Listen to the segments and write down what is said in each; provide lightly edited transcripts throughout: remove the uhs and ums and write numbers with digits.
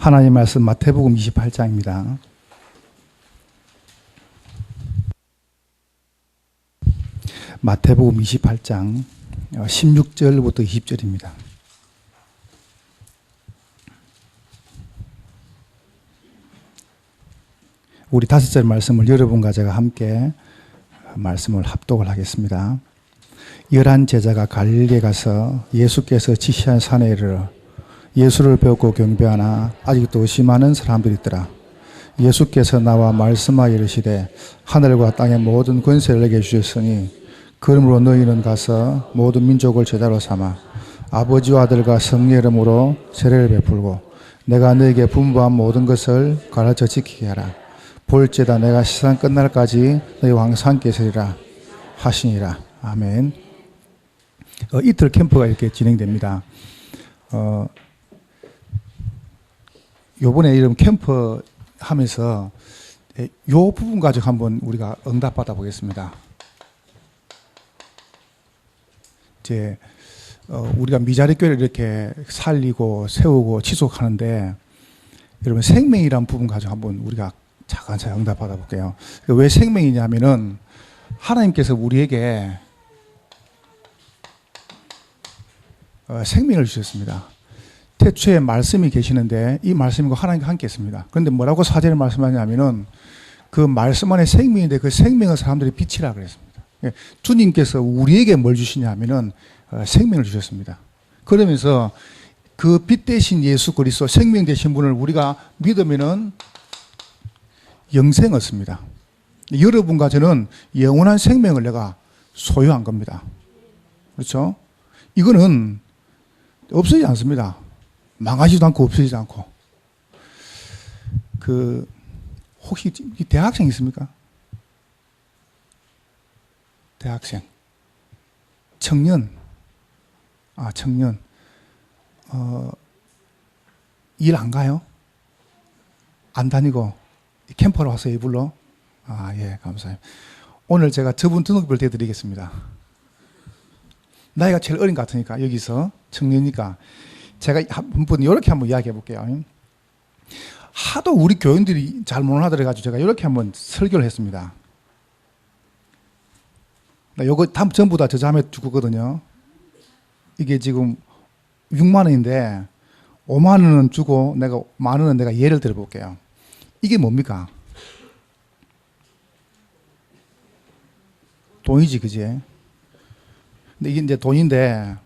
하나님 말씀 마태복음 28장입니다. 마태복음 28장 16절부터 20절입니다. 우리 5절 말씀을 여러분과 제가 함께 말씀을 합독을 하겠습니다. 11 제자가 갈릴리에 가서 예수께서 지시한 산에 이르러 예수를 배우고 경배하나 아직도 의심하는 사람들이 있더라. 예수께서 나와 말씀하여 이르시되 하늘과 땅의 모든 권세를 내게 주셨으니 그러므로 너희는 가서 모든 민족을 제자로 삼아 아버지와 아들과 성령의 이름으로 세례를 베풀고 내가 너에게 분부한 모든 것을 가르쳐 지키게 하라. 볼지다 내가 세상 끝날까지 너희와 항상 함께 있으리라 하시니라. 아멘. 이틀 캠프가 이렇게 진행됩니다. 요번에 이런 캠프 하면서 요 부분 가지고 한번 우리가 응답 받아 보겠습니다. 이제 우리가 미자리 교회를 이렇게 살리고 세우고 지속하는데 여러분 생명이란 부분 가지고 한번 우리가 차근차근 응답 받아 볼게요. 왜 생명이냐면은 하나님께서 우리에게 생명을 주셨습니다. 태초에 말씀이 계시는데 이 말씀과 하나님과 함께 있습니다. 그런데 뭐라고 사제를 말씀하냐면은 그 말씀 안에 생명인데 그 생명을 사람들이 빛이라 그랬습니다. 주님께서 우리에게 뭘 주시냐면은 생명을 주셨습니다. 그러면서 그 빛 대신 예수 그리스도 생명 되신 분을 우리가 믿으면은 영생을 얻습니다. 여러분과 저는 영원한 생명을 내가 소유한 겁니다. 그렇죠? 이거는 없어지지 않습니다. 망하지도 않고 없어지지 않고. 혹시 대학생 있습니까? 대학생. 청년. 청년. 일 안 가요? 안 다니고 캠퍼로 와서 이불로? 예, 감사해요. 오늘 제가 저분 등록별 대드리겠습니다. 나이가 제일 어린 것 같으니까, 여기서 청년이니까. 제가 이렇게 한번 이야기해 볼게요. 하도 우리 교인들이 잘 못 알아들어가지고 제가 이렇게 한번 설교를 했습니다. 나 요거 전부 다 저 자매 주거든요. 이게 지금 6만 원인데 5만 원은 주고 내가 1만 원은 내가 예를 들어 볼게요. 이게 뭡니까? 돈이지, 그지? 근데 이게 이제 돈인데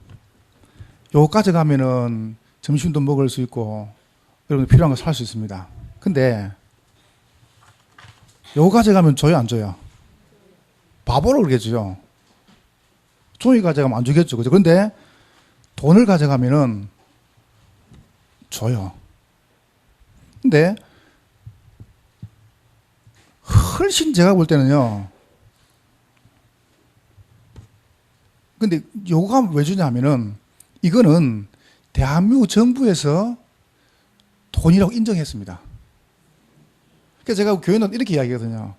요거 가져가면은 점심도 먹을 수 있고 여러분 필요한 거 살 수 있습니다. 근데 요거 가져가면 줘요, 안 줘요? 바보로 그러겠죠. 종이 가져가면 안 주겠죠, 그죠? 근데 돈을 가져가면은 줘요. 근데 훨씬 제가 볼 때는요. 근데 요거가 왜 주냐면은 이거는 대한민국 정부에서 돈이라고 인정했습니다. 그래서 제가 교회는 이렇게 이야기하거든요.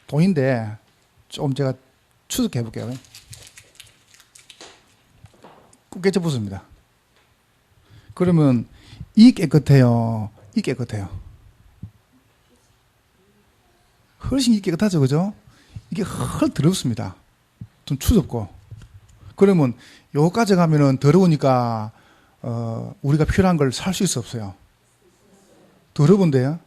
돈인데 좀 제가 추측해 볼게요. 깨져붙습니다. 그러면 이 깨끗해요? 이 깨끗해요? 훨씬 이 깨끗하죠, 그죠? 이게 헐 더럽습니다. 좀 추접고. 그러면 요거 가져가면은 더러우니까 우리가 필요한 걸 살 수 있어 없어요? 더러운데요?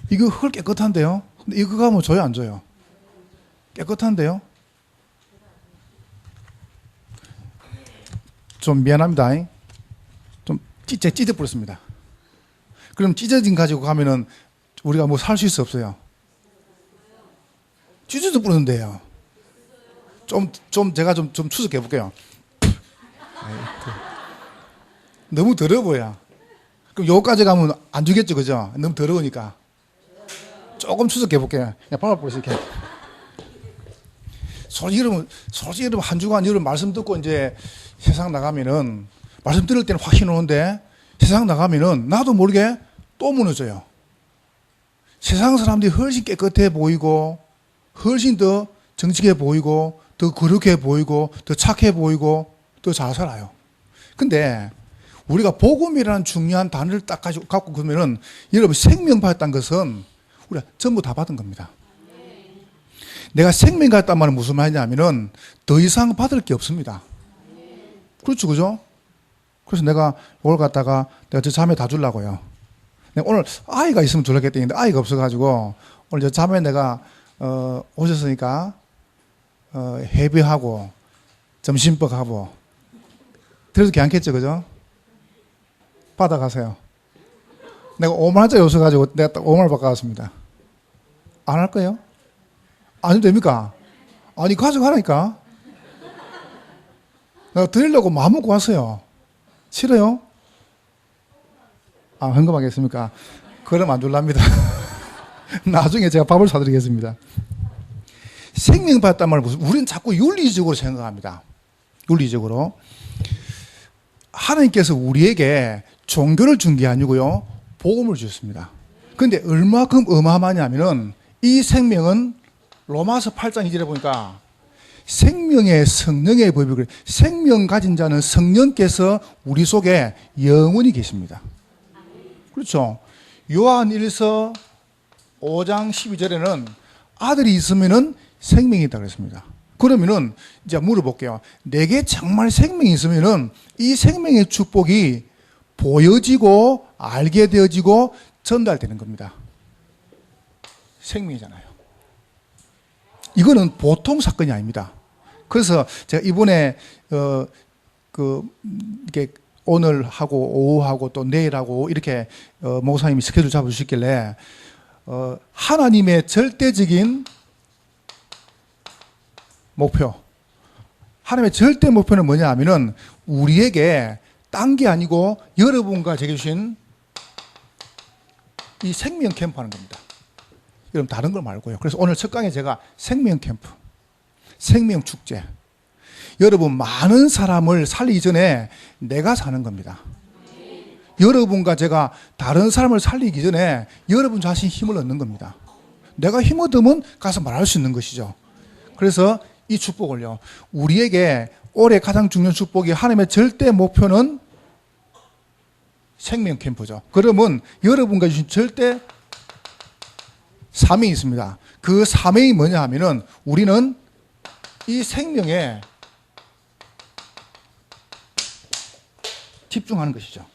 이거 헐 깨끗한데요? 근데 이거 가면 줘요, 안 줘요? 깨끗한데요? 좀 미안합니다. 좀 찢어버렸습니다. 그럼 찢어진 가지고 가면은 우리가 뭐 살 수 있어 없어요? 찢어져 버렸는데요. 제가 좀 추측해 볼게요. 너무 더러워 보여. 그럼 요거까지 가면 안 주겠죠, 그죠? 너무 더러우니까. 조금 추측해 볼게요. 그냥 밟아보세요, 이렇게. 솔직히 여러분, 한 주간 여러분 말씀 듣고 이제 세상 나가면은, 말씀 들을 때는 확신 오는데, 세상 나가면은 나도 모르게 또 무너져요. 세상 사람들이 훨씬 깨끗해 보이고, 훨씬 더 정직해 보이고, 더 거룩해 보이고, 더 착해 보이고, 더 잘 살아요. 근데 우리가 복음이라는 중요한 단어를 딱 갖고 그러면은 여러분 생명 받았다는 것은 우리가 전부 다 받은 겁니다. 내가 생명 받았단 말은 무슨 말이냐면은 더 이상 받을 게 없습니다. 그렇죠, 그죠? 그래서 내가 이걸 갖다가 내가 저 자매 다 주려고요. 내가 오늘 아이가 있으면 주려고 했는데 아이가 없어가지고 오늘 저 자매 내가 오셨으니까 해비하고 점심뻑하고 그래도 괜찮겠죠, 그죠? 받아가세요. 내가 5만 원짜리 없어가지고 내가 딱 5만 원 바꿔왔습니다. 안 할 거예요? 안 해도 됩니까? 아니 가져가라니까. 내가 드리려고 마음 먹고 왔어요. 싫어요? 아, 헌금하겠습니까? 그럼 안 줄랍니다. 나중에 제가 밥을 사드리겠습니다. 생명 받았단 말은 무슨, 우리는 자꾸 윤리적으로 생각합니다. 윤리적으로. 하나님께서 우리에게 종교를 준 게 아니고요, 복음을 주셨습니다. 그런데 얼마큼 어마어마하냐면은 이 생명은 로마서 8장 2절에 보니까 생명의 성령의 법이 그래. 생명 가진 자는 성령께서 우리 속에 영원히 계십니다. 그렇죠. 요한 1서 5장 12절에는 아들이 있으면은 생명이 있다고 그랬습니다. 그러면은 이제 물어볼게요. 내게 정말 생명이 있으면은 이 생명의 축복이 보여지고 알게 되어지고 전달되는 겁니다. 생명이잖아요. 이거는 보통 사건이 아닙니다. 그래서 제가 이번에 이렇게 오늘 하고 오후 하고 또 내일 하고 이렇게 목사님이 스케줄 잡아주셨길래 하나님의 절대적인 목표, 하나님의 절대 목표는 뭐냐 하면은 우리에게 딴 게 아니고 여러분과 제게 주신 이 생명 캠프 하는 겁니다. 여러분 다른 걸 말고요. 그래서 오늘 첫 강에 제가 생명 캠프, 생명 축제. 여러분 많은 사람을 살리기 전에 내가 사는 겁니다. 여러분과 제가 다른 사람을 살리기 전에 여러분 자신 힘을 얻는 겁니다. 내가 힘 얻으면 가서 말할 수 있는 것이죠. 그래서 이 축복을요, 우리에게 올해 가장 중요한 축복이 하나님의 절대 목표는 생명 캠프죠. 그러면 여러분과 주신 절대 사명이 있습니다. 그 사명이 뭐냐 하면은 우리는 이 생명에 집중하는 것이죠.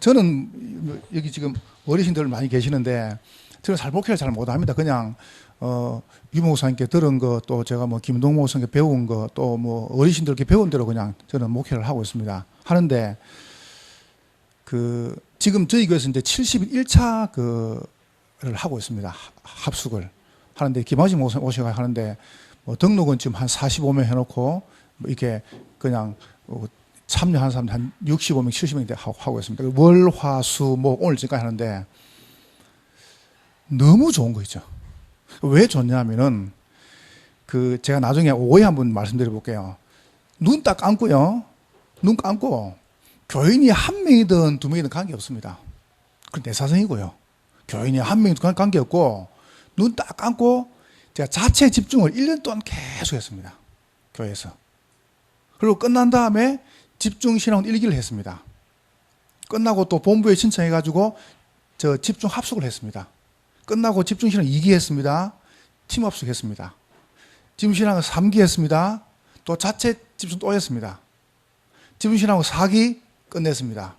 저는 여기 지금 어르신들 많이 계시는데 저는 잘 목회를 잘 못합니다. 그냥 유 목사님께 들은 거, 또 제가 뭐 김동 목사님께 배운 거, 또 뭐 어르신들께 배운 대로 그냥 저는 목회를 하고 있습니다. 하는데 지금 저희 교회에서 이제 71차 를 하고 있습니다. 합숙을 하는데 김하진 목사 오셔가 하는데 뭐 등록은 지금 한 45명 해놓고 뭐 이렇게 그냥 참여한 사람 한 65명, 70명 하고 있습니다. 월, 화, 수, 목 오늘 지금까지 하는데 너무 좋은 거 있죠. 왜 좋냐면은 제가 나중에 오해 한번 말씀드려 볼게요. 눈 딱 감고요. 눈 감고 교인이 한 명이든 두 명이든 관계없습니다. 그건 내 사정이고요. 교인이 한 명이든 관계없고 눈 딱 감고 제가 자체 집중을 1년 동안 계속 했습니다. 교회에서. 그리고 끝난 다음에 집중신앙 일기를 했습니다. 끝나고 또 본부에 신청해가지고 저 집중 합숙을 했습니다. 끝나고 집중신앙 2기 했습니다. 팀 합숙했습니다. 집중신앙 3기 했습니다. 또 자체 집중 또 했습니다. 집중신앙 4기 끝냈습니다.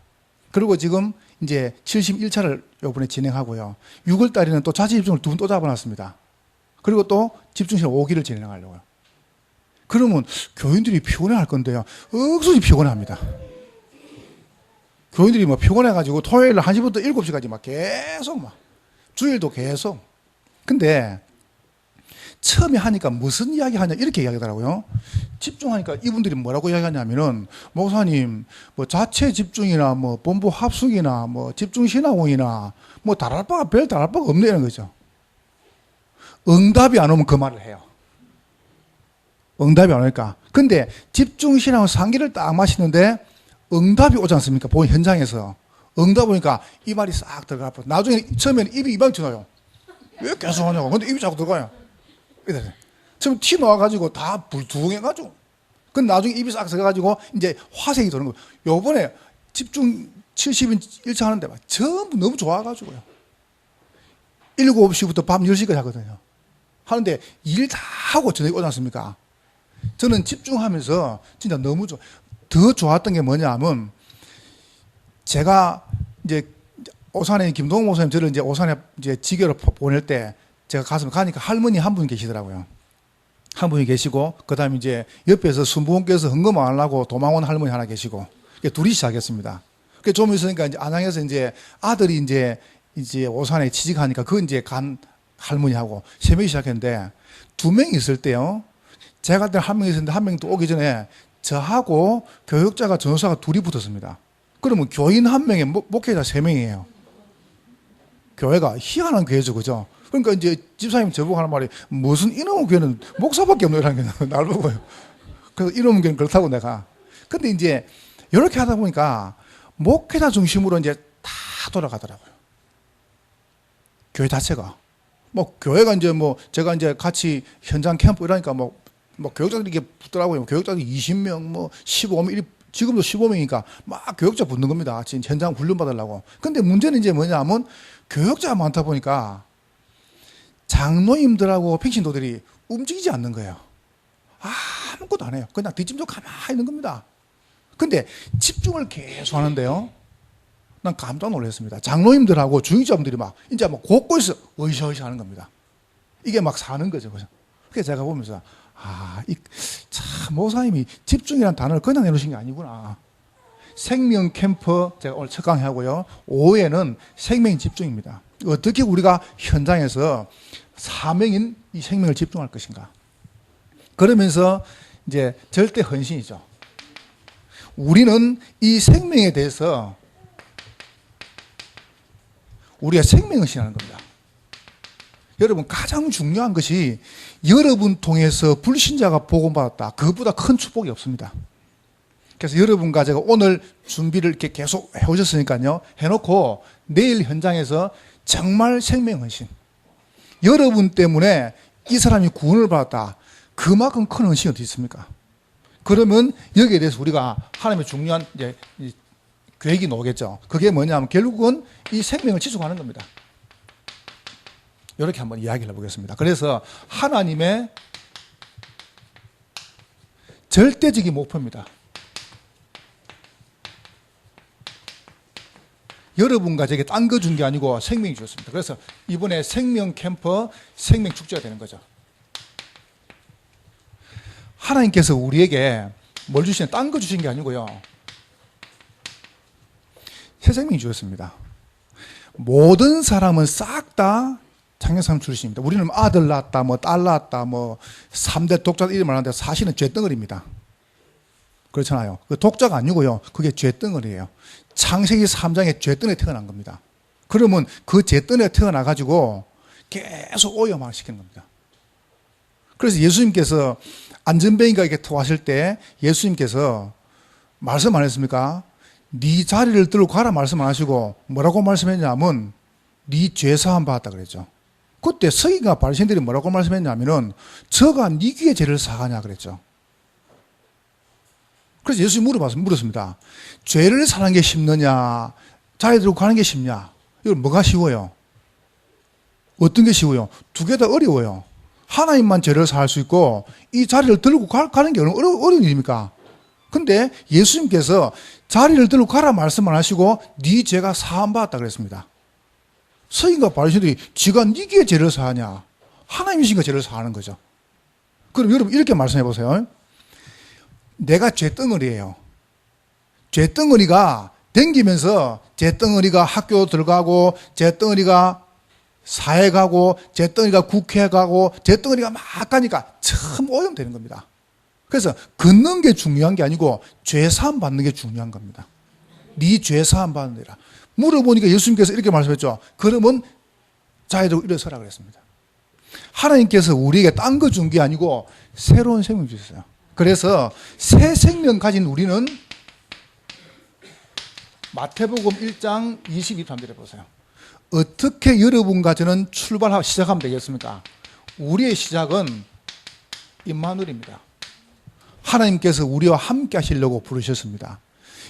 그리고 지금 이제 71차를 이번에 진행하고요. 6월 달에는 또 자체 집중을 2분 또 잡아놨습니다. 그리고 또 집중신앙 5기를 진행하려고요. 그러면 교인들이 피곤해 할 건데요. 억수로 피곤합니다. 교인들이 뭐 피곤해가지고 토요일 1시부터 7시까지 막 계속 주일도 계속. 근데 처음에 하니까 무슨 이야기 하냐 이렇게 이야기하더라고요. 집중하니까 이분들이 뭐라고 이야기하냐면은 목사님 뭐 자체 집중이나 뭐 본부 합숙이나 뭐 집중신앙원이나 뭐 별 다를 바가 없네는 거죠. 응답이 안 오면 그 말을 해요. 응답이 안 오니까. 근데 집중신앙 상기를 딱 마시는데 응답이 오지 않습니까? 본 현장에서. 응답 오니까 이 말이 싹 들어가. 나중에 처음에는 입이 이방 튀어나와요. 왜 계속 하냐고. 근데 입이 자꾸 들어가요. 이래. 처음 티 나와가지고 다 불두ung해가지고. 근데 나중에 입이 싹 들어가가지고 이제 화색이 도는 거예요. 요번에 집중 70인 1차 하는데 막 전부 너무 좋아가지고요. 7시부터 밤 10시까지 하거든요. 하는데 일 다 하고 저녁에 오지 않습니까? 저는 집중하면서 진짜 너무 더 좋았던 게 뭐냐면 제가 이제 오산에 김동호 목사님 저를 이제 오산에 이제 지교로 보낼 때 제가 가니까 할머니 한 분 계시더라고요. 한 분이 계시고 그다음에 이제 옆에서 순부원께서 헌금 안 하려고 도망 온 할머니 하나 계시고 둘이 시작했습니다. 좀 있으니까 이제 안양에서 이제 아들이 이제 오산에 취직하니까 그 이제 간 할머니하고 3명이 시작했는데 2명이 있을 때요. 제가 그때 1명이 있었는데 1명이 또 오기 전에 저하고 교육자가 전도사가 2이 붙었습니다. 그러면 교인 1명에 목회자 3명이에요. 교회가 희한한 교회죠, 그죠? 그러니까 이제 집사님 저보고 하는 말이 무슨 이놈의 교회는 목사밖에 없노라는 게 날 보고요. 그래서 이놈의 교회는 그렇다고 내가. 근데 이제 이렇게 하다 보니까 목회자 중심으로 이제 다 돌아가더라고요. 교회 자체가. 교회가 이제 제가 이제 같이 현장 캠프 이러니까 교육자들이 이게 붙더라고요. 교육자들이 20명, 15명, 지금도 15명이니까 막 교육자 붙는 겁니다. 지금 현장 훈련 받으려고. 근데 문제는 이제 뭐냐면 교육자가 많다 보니까 장로님들하고 평신도들이 움직이지 않는 거예요. 아무것도 안 해요. 그냥 뒷짐지고 가만히 있는 겁니다. 근데 집중을 계속 하는데요. 난 깜짝 놀랐습니다. 장로님들하고 중직자분들이 이제 곳곳에서 으쌰으쌰 하는 겁니다. 이게 사는 거죠. 그래서 제가 보면서, 참, 목사님이 집중이라는 단어를 그냥 내놓으신 게 아니구나. 생명 캠프, 제가 오늘 첫 강의하고요. 오후에는 생명 집중입니다. 어떻게 우리가 현장에서 사명인 이 생명을 집중할 것인가. 그러면서 이제 절대 헌신이죠. 우리는 이 생명에 대해서 우리가 생명헌신하는 겁니다. 여러분 가장 중요한 것이 여러분 통해서 불신자가 복음받았다. 그것보다 큰 축복이 없습니다. 그래서 여러분과 제가 오늘 준비를 이렇게 계속 해오셨으니까요. 해놓고 내일 현장에서 정말 생명헌신. 여러분 때문에 이 사람이 구원을 받았다. 그만큼 큰 헌신이 어디 있습니까? 그러면 여기에 대해서 우리가 하나님의 중요한 이제 계획이 나오겠죠. 그게 뭐냐면 결국은 이 생명을 지속하는 겁니다. 이렇게 한번 이야기를 해보겠습니다. 그래서 하나님의 절대적인 목표입니다. 여러분과 제게 딴 거 준 게 아니고 생명이 주었습니다. 그래서 이번에 생명 캠프 생명 축제가 되는 거죠. 하나님께서 우리에게 뭘 주시냐, 딴 거 주신 게 아니고요. 새 생명이 주었습니다. 모든 사람은 싹 다 창녀사람 출신입니다. 우리는 아들 낳았다, 딸 낳았다, 3대 독자 이름을 하는데 사실은 죄덩어리입니다. 그렇잖아요. 그 독자가 아니고요. 그게 죄덩어리예요. 창세기 3장에 죄덩어리에 태어난 겁니다. 그러면 그 죄덩어리에 태어나가지고 계속 오염을 시키는 겁니다. 그래서 예수님께서 안전뱅이가 이렇게 토하실 때 예수님께서 말씀 안 했습니까? 네 자리를 들고 가라 말씀 안 하시고 뭐라고 말씀했냐면 네 죄사함 받았다 그랬죠. 그때 서기가 바리새인들이 뭐라고 말씀했냐면은 저가 네 귀에 죄를 사하냐 그랬죠. 그래서 예수님이 물었습니다. 죄를 사는 게 쉽느냐, 자리 들고 가는 게 쉽냐? 이건 뭐가 쉬워요? 어떤 게 쉬워요? 두 개 다 어려워요. 하나님만 죄를 사할 수 있고 이 자리를 들고 가는 게 어려운 일입니까? 근데 예수님께서 자리를 들고 가라 말씀 안 하시고 네 죄가 사함 받았다 그랬습니다. 서기관과 바리새인들이 지가 네 귀에 죄를 사하냐? 하나님이신가 죄를 사하는 거죠. 그럼 여러분 이렇게 말씀해 보세요. 내가 죄덩어리예요. 죄덩어리가 댕기면서 죄덩어리가 학교 들어가고 죄덩어리가 사회 가고 죄덩어리가 국회 가고 죄덩어리가 막 가니까 참 오염되는 겁니다. 그래서 걷는 게 중요한 게 아니고 죄사함 받는 게 중요한 겁니다. 네 죄사함 받는 데라. 물어보니까 예수님께서 이렇게 말씀했죠. 그러면 자유로 일어서라 그랬습니다. 하나님께서 우리에게 딴 거 준 게 아니고 새로운 생명 주셨어요. 그래서 새 생명 가진 우리는 마태복음 1장 22절에 보세요. 어떻게 여러분과 저는 출발하고 시작하면 되겠습니까? 우리의 시작은 임마누엘입니다. 하나님께서 우리와 함께 하시려고 부르셨습니다.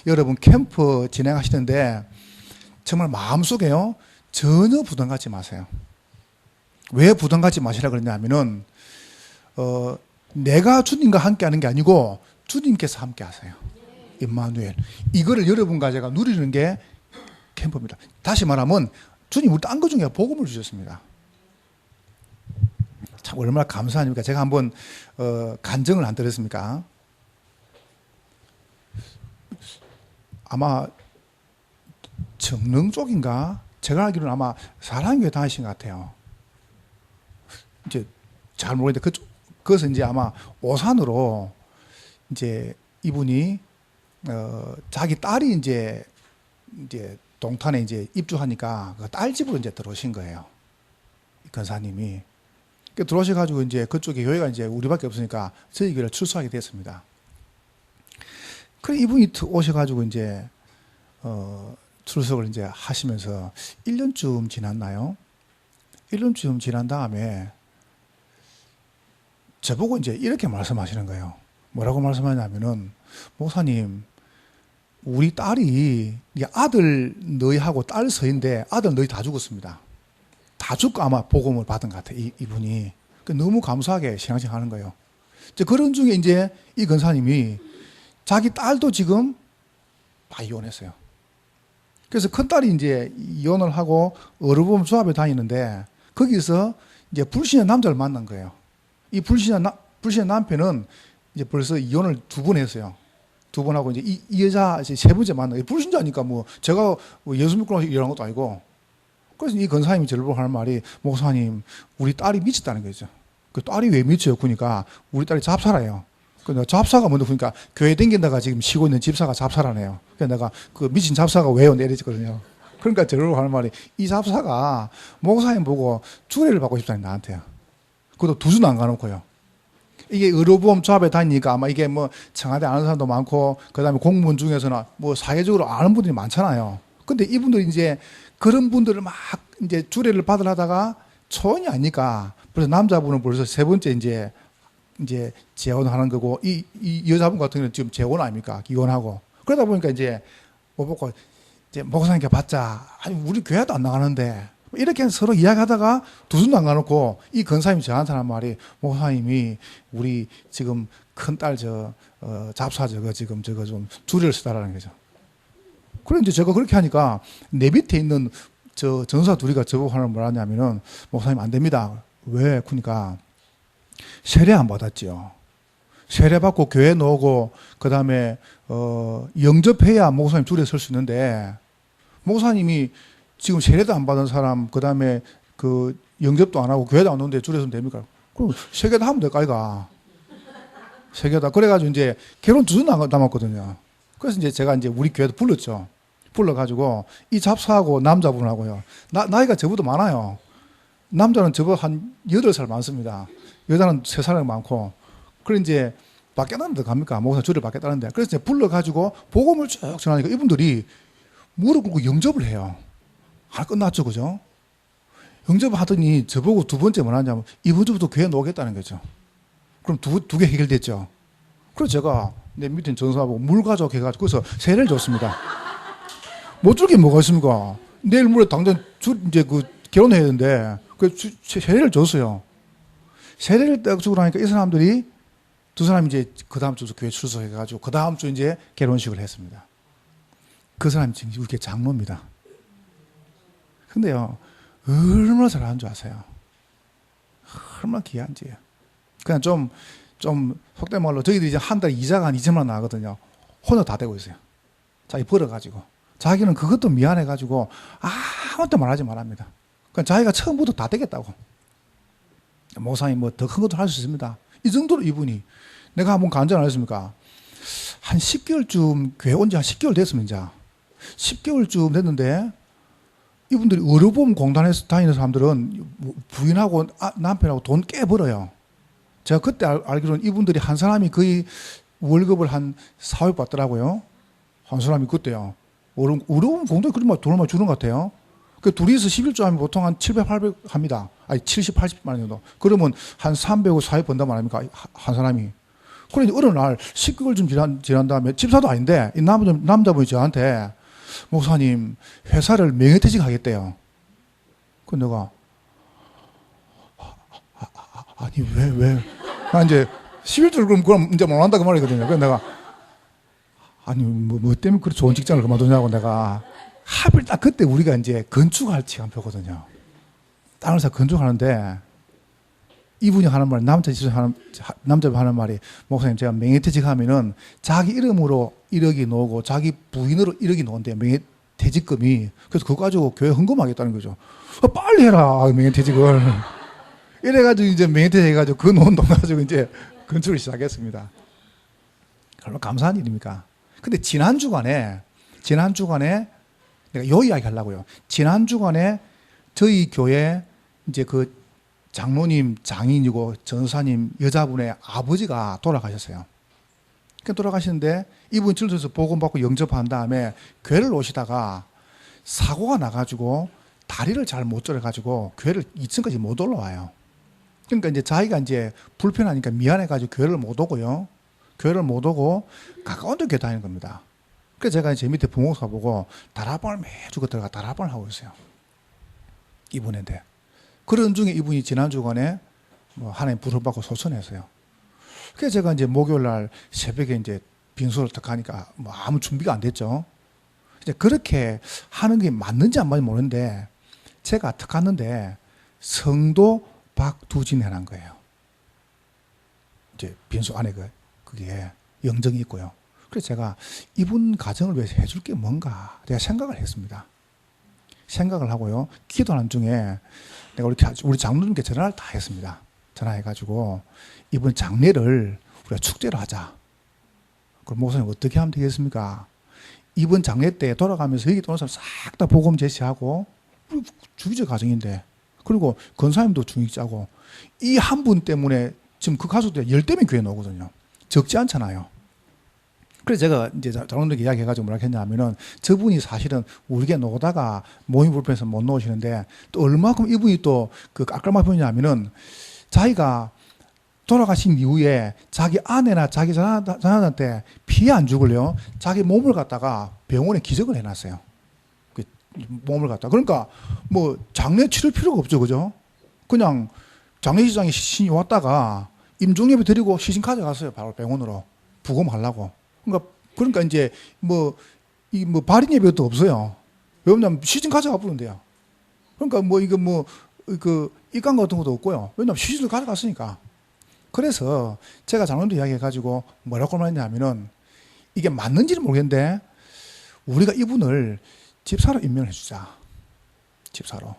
여러분 캠프 진행하시는데 정말 마음속에요 전혀 부담 갖지 마세요. 왜 부담 갖지 마시라 그러냐면은 내가 주님과 함께 하는 게 아니고 주님께서 함께 하세요. 임마누엘. 이거를 여러분과 제가 누리는 게 캠프입니다. 다시 말하면 주님 우리 딴 거 중에 복음을 주셨습니다. 참 얼마나 감사합니까? 제가 한번 간증을 안 들었습니까? 아마 정릉 쪽인가? 제가 알기로는 아마 사랑교회 다니신 것 같아요. 이제 잘 모르겠는데 그것은 이제 아마 오산으로 이제 이분이 자기 딸이 이제 동탄에 이제 입주하니까 그 딸 집으로 이제 들어오신 거예요. 권사님이. 들어오셔가지고 이제 그쪽에 교회가 이제 우리밖에 없으니까 저희 교회를 출소하게 됐습니다. 그래 이분이 오셔가지고 이제 출석을 이제 하시면서 1년쯤 지났나요? 1년쯤 지난 다음에 저보고 이제 이렇게 말씀하시는 거예요. 뭐라고 말씀하냐면은 목사님 우리 딸이 아들 너희하고 딸 서인데 아들 너희 다 죽었습니다. 다 죽고 아마 복음을 받은 것 같아요. 이분이. 너무 감사하게 신앙생활 하는 거예요. 그런 중에 이제 이 권사님이 자기 딸도 지금 다 이혼했어요. 그래서 큰 딸이 이제 이혼을 하고 어르범 조합에 다니는데 거기서 이제 불신의 남자를 만난 거예요. 이 불신의 남편은 이제 벌써 이혼을 2번 했어요. 2번 하고 이제 이 여자 이제 3번째 만나요. 불신자니까 뭐 제가 예수 믿고 이러는 것도 아니고. 그래서 이 권사님이 저를 보고 하는 말이 목사님 우리 딸이 미쳤다는 거죠. 그 딸이 왜 미쳐요? 그러니까 우리 딸이 잡사라요. 그래서 잡사가 뭔데 그러니까 교회 댕긴다가 지금 쉬고 있는 집사가 잡사라네요. 그래서 내가 그 미친 잡사가 왜요? 내리거든요. 그러니까 저를 보고 하는 말이 이 잡사가 목사님 보고 주례를 받고 싶다니 나한테요. 그것도 2주도 안 가놓고요. 이게 의료보험 조합에 다니니까 아마 이게 뭐 청와대 아는 사람도 많고 그다음에 공무원 중에서는 뭐 사회적으로 아는 분들이 많잖아요. 근데 이분들이 이제 그런 분들을 막 이제 주례를 받으러 하다가 초혼이 아니까 그래서 남자분은 벌써 3번째 이제 재혼을 하는 거고 이 여자분 같은 경우는 지금 재혼 아닙니까? 이혼하고 그러다 보니까 이제 뭐 보고 이제 목사님께 받자 아니 우리 교회도 안 나가는데 이렇게 서로 이야기하다가 2주도 안 가놓고 이 권사님이 저한테 하는 말이 목사님이 우리 지금 큰딸 잡사 저거 지금 저거 좀 주례를 써달라는 거죠. 그래 이제 제가 그렇게 하니까 내 밑에 있는 저 전사 둘이가 저보고 하는 말 하냐면은 목사님 안 됩니다. 왜? 그러니까 세례 안 받았죠. 세례 받고 교회 나오고 그다음에 영접해야 목사님 주례 설 수 있는데 목사님이 지금 세례도 안 받은 사람 그다음에 그 영접도 안 하고 교회도 안 오는데 주례 서면 됩니까? 그럼 3개 다 하면 될까 이가. 3개 다. 그래가지고 이제 결혼 2주 남았거든요. 그래서 이제 제가 이제 우리 교회도 불렀죠. 불러가지고 이 잡사하고 남자분하고요. 나이가 저보다 많아요. 남자는 저보다 한 8살 많습니다. 여자는 3살 많고. 그래 이제 밖에 나는데 갑니까? 목사 주례 밖에 따는데. 그래서 이제 불러가지고 복음을 쭉 전하니까 이분들이 무릎 꿇고 영접을 해요. 끝났죠, 그죠? 영접을 하더니 저보고 2번째 뭐 하냐면 이번 주부터 교회 나오겠다는 거죠. 그럼 두 개 해결됐죠. 그래서 제가 내 밑에 전사하고 물 가져오게 해가지고 그래서 세례를 줬습니다. 못 줄게 뭐가 있습니까? 내일 모레 당장 이제 그 결혼해야 되는데 그 세례를 줬어요. 세례를 딱 주고 나니까 이 사람들이 2사람이 이제 그 다음 주 교회 출석해가지고 그 다음 주 이제 결혼식을 했습니다. 그 사람이 지금 우리 교회 장로입니다. 근데요, 얼마나 잘하는 줄 아세요? 얼마나 귀한지요. 그냥 좀 속된 말로 저희들이 이제 한 달에 이자가 한 2천만 원 나거든요. 혼자 다 되고 있어요. 자기 벌어가지고. 자기는 그것도 미안해가지고 아무것도 말하지 말합니다. 그러니까 자기가 처음부터 다 되겠다고. 목사님 뭐 더 큰 것도 할 수 있습니다. 이 정도로 이분이. 내가 한번 간증 안 했습니까? 한 10개월쯤 교회 온 지 한 10개월 됐습니다. 10개월쯤 됐는데 이분들이 의료보험 공단에서 다니는 사람들은 부인하고 남편하고 돈 꽤 벌어요. 제가 그때 알기로는 이분들이 한 사람이 거의 월급을 한 400 받더라고요. 한 사람이 그때요. 의료보험 공단이 그런 돈을 많이 주는 것 같아요. 그 둘이서 11조 하면 보통 한 700, 800 합니다. 아니 70, 80만 원 정도. 그러면 한 300, 400 번단 말입니까? 한 사람이. 그런데 어느 날 10개월 좀 지난 다음에 집사도 아닌데 이 남자분이 저한테 목사님 회사를 명예퇴직 하겠대요. 그 내가 아니 왜? 나 이제 11절 그럼 이제 못 한다 그 말이거든요. 그래서 내가 아니 뭐 때문에 그렇게 좋은 직장을 그만두냐고 내가 하필 딱 그때 우리가 이제 건축할 시간표거든요. 땅을 사 건축하는데 이분이 하는 말 남자분 하는 말이 목사님 제가 명예퇴직하면은 자기 이름으로 1억이 나오고 자기 부인으로 1억이 나온대요. 명예퇴직금이. 그래서 그거 가지고 교회 헌금하겠다는 거죠. 빨리 해라 명예퇴직을. 이래가지고 이제 명예퇴직해가지고 그 놓은 돈 가지고 이제 건축을 시작했습니다. 얼마나 감사한 일입니까? 근데 지난 주간에 내가 요 이야기 하려고요. 지난 주간에 저희 교회 이제 그 장로님 장인이고 전사님 여자분의 아버지가 돌아가셨어요. 돌아가시는데 이분 질서에서 복음 받고 영접한 다음에 교회를 오시다가 사고가 나가지고 다리를 잘 못 졸여가지고 교회를 2층까지 못 올라와요. 그러니까 이제 자기가 이제 불편하니까 미안해가지고 교회를 못 오고요. 교회를 못 오고 가까운 데 교회 다니는 겁니다. 그래서 제가 제 밑에 부목사 보고 다락방을 매주 들어가 다락방을 하고 있어요. 이분한테. 그런 중에 이분이 지난 주간에 뭐 하나님 부를 받고 소천했어요. 그래서 제가 이제 목요일 날 새벽에 이제 빈소를 딱 가니까 뭐 아무 준비가 안 됐죠. 이제 그렇게 하는 게 맞는지 안 맞는지 모르는데 제가 딱 갔는데 성도 박두진 해난 거예요. 이제 빈소 안에 그게 영정이 있고요. 그래서 제가 이분 가정을 위해서 해줄 게 뭔가 제가 생각을 했습니다. 생각을 하고요. 기도하는 중에 내가 우리 장로님께 전화를 다 했습니다. 전화해가지고 이번 장례를 우리가 축제로 하자. 그럼 목사님 어떻게 하면 되겠습니까? 이번 장례 때 돌아가면서 여기 오는 사람 싹 다 복음 제시하고 주기적 가정인데 그리고 권사님도 중익자고 이 한 분 때문에 지금 그 가족들 10대면 교회에 나오거든요. 적지 않잖아요. 그래서 제가 이제 장로님께 이야기해가지고 뭐라 했냐면은 저분이 사실은 우리에게 나오다가 모임 불편해서 못 나오시는데 또 얼마큼 이분이 또 그 깔깔만 보이냐면은 자기가 돌아가신 이후에 자기 아내나 자기 자녀한테 피해 안 죽을래요. 자기 몸을 갖다가 병원에 기증을 해놨어요. 그 몸을 갖다. 그러니까 뭐 장례 치를 필요가 없죠, 그죠? 그냥 장례식장에 시신이 왔다가 임종예배 드리고 시신 가져갔어요, 바로 병원으로 부검하려고. 그러니까 이제 뭐 발인 예배도 없어요. 왜냐면 시신 가져가 버린대요. 그러니까 뭐 이거 뭐 그 입관 같은 것도 없고요. 왜냐면 시신을 가져갔으니까. 그래서 제가 장로님도 이야기해가지고 뭐라고 말했냐면은 이게 맞는지는 모르겠는데 우리가 이분을 집사로 임명해 주자. 집사로.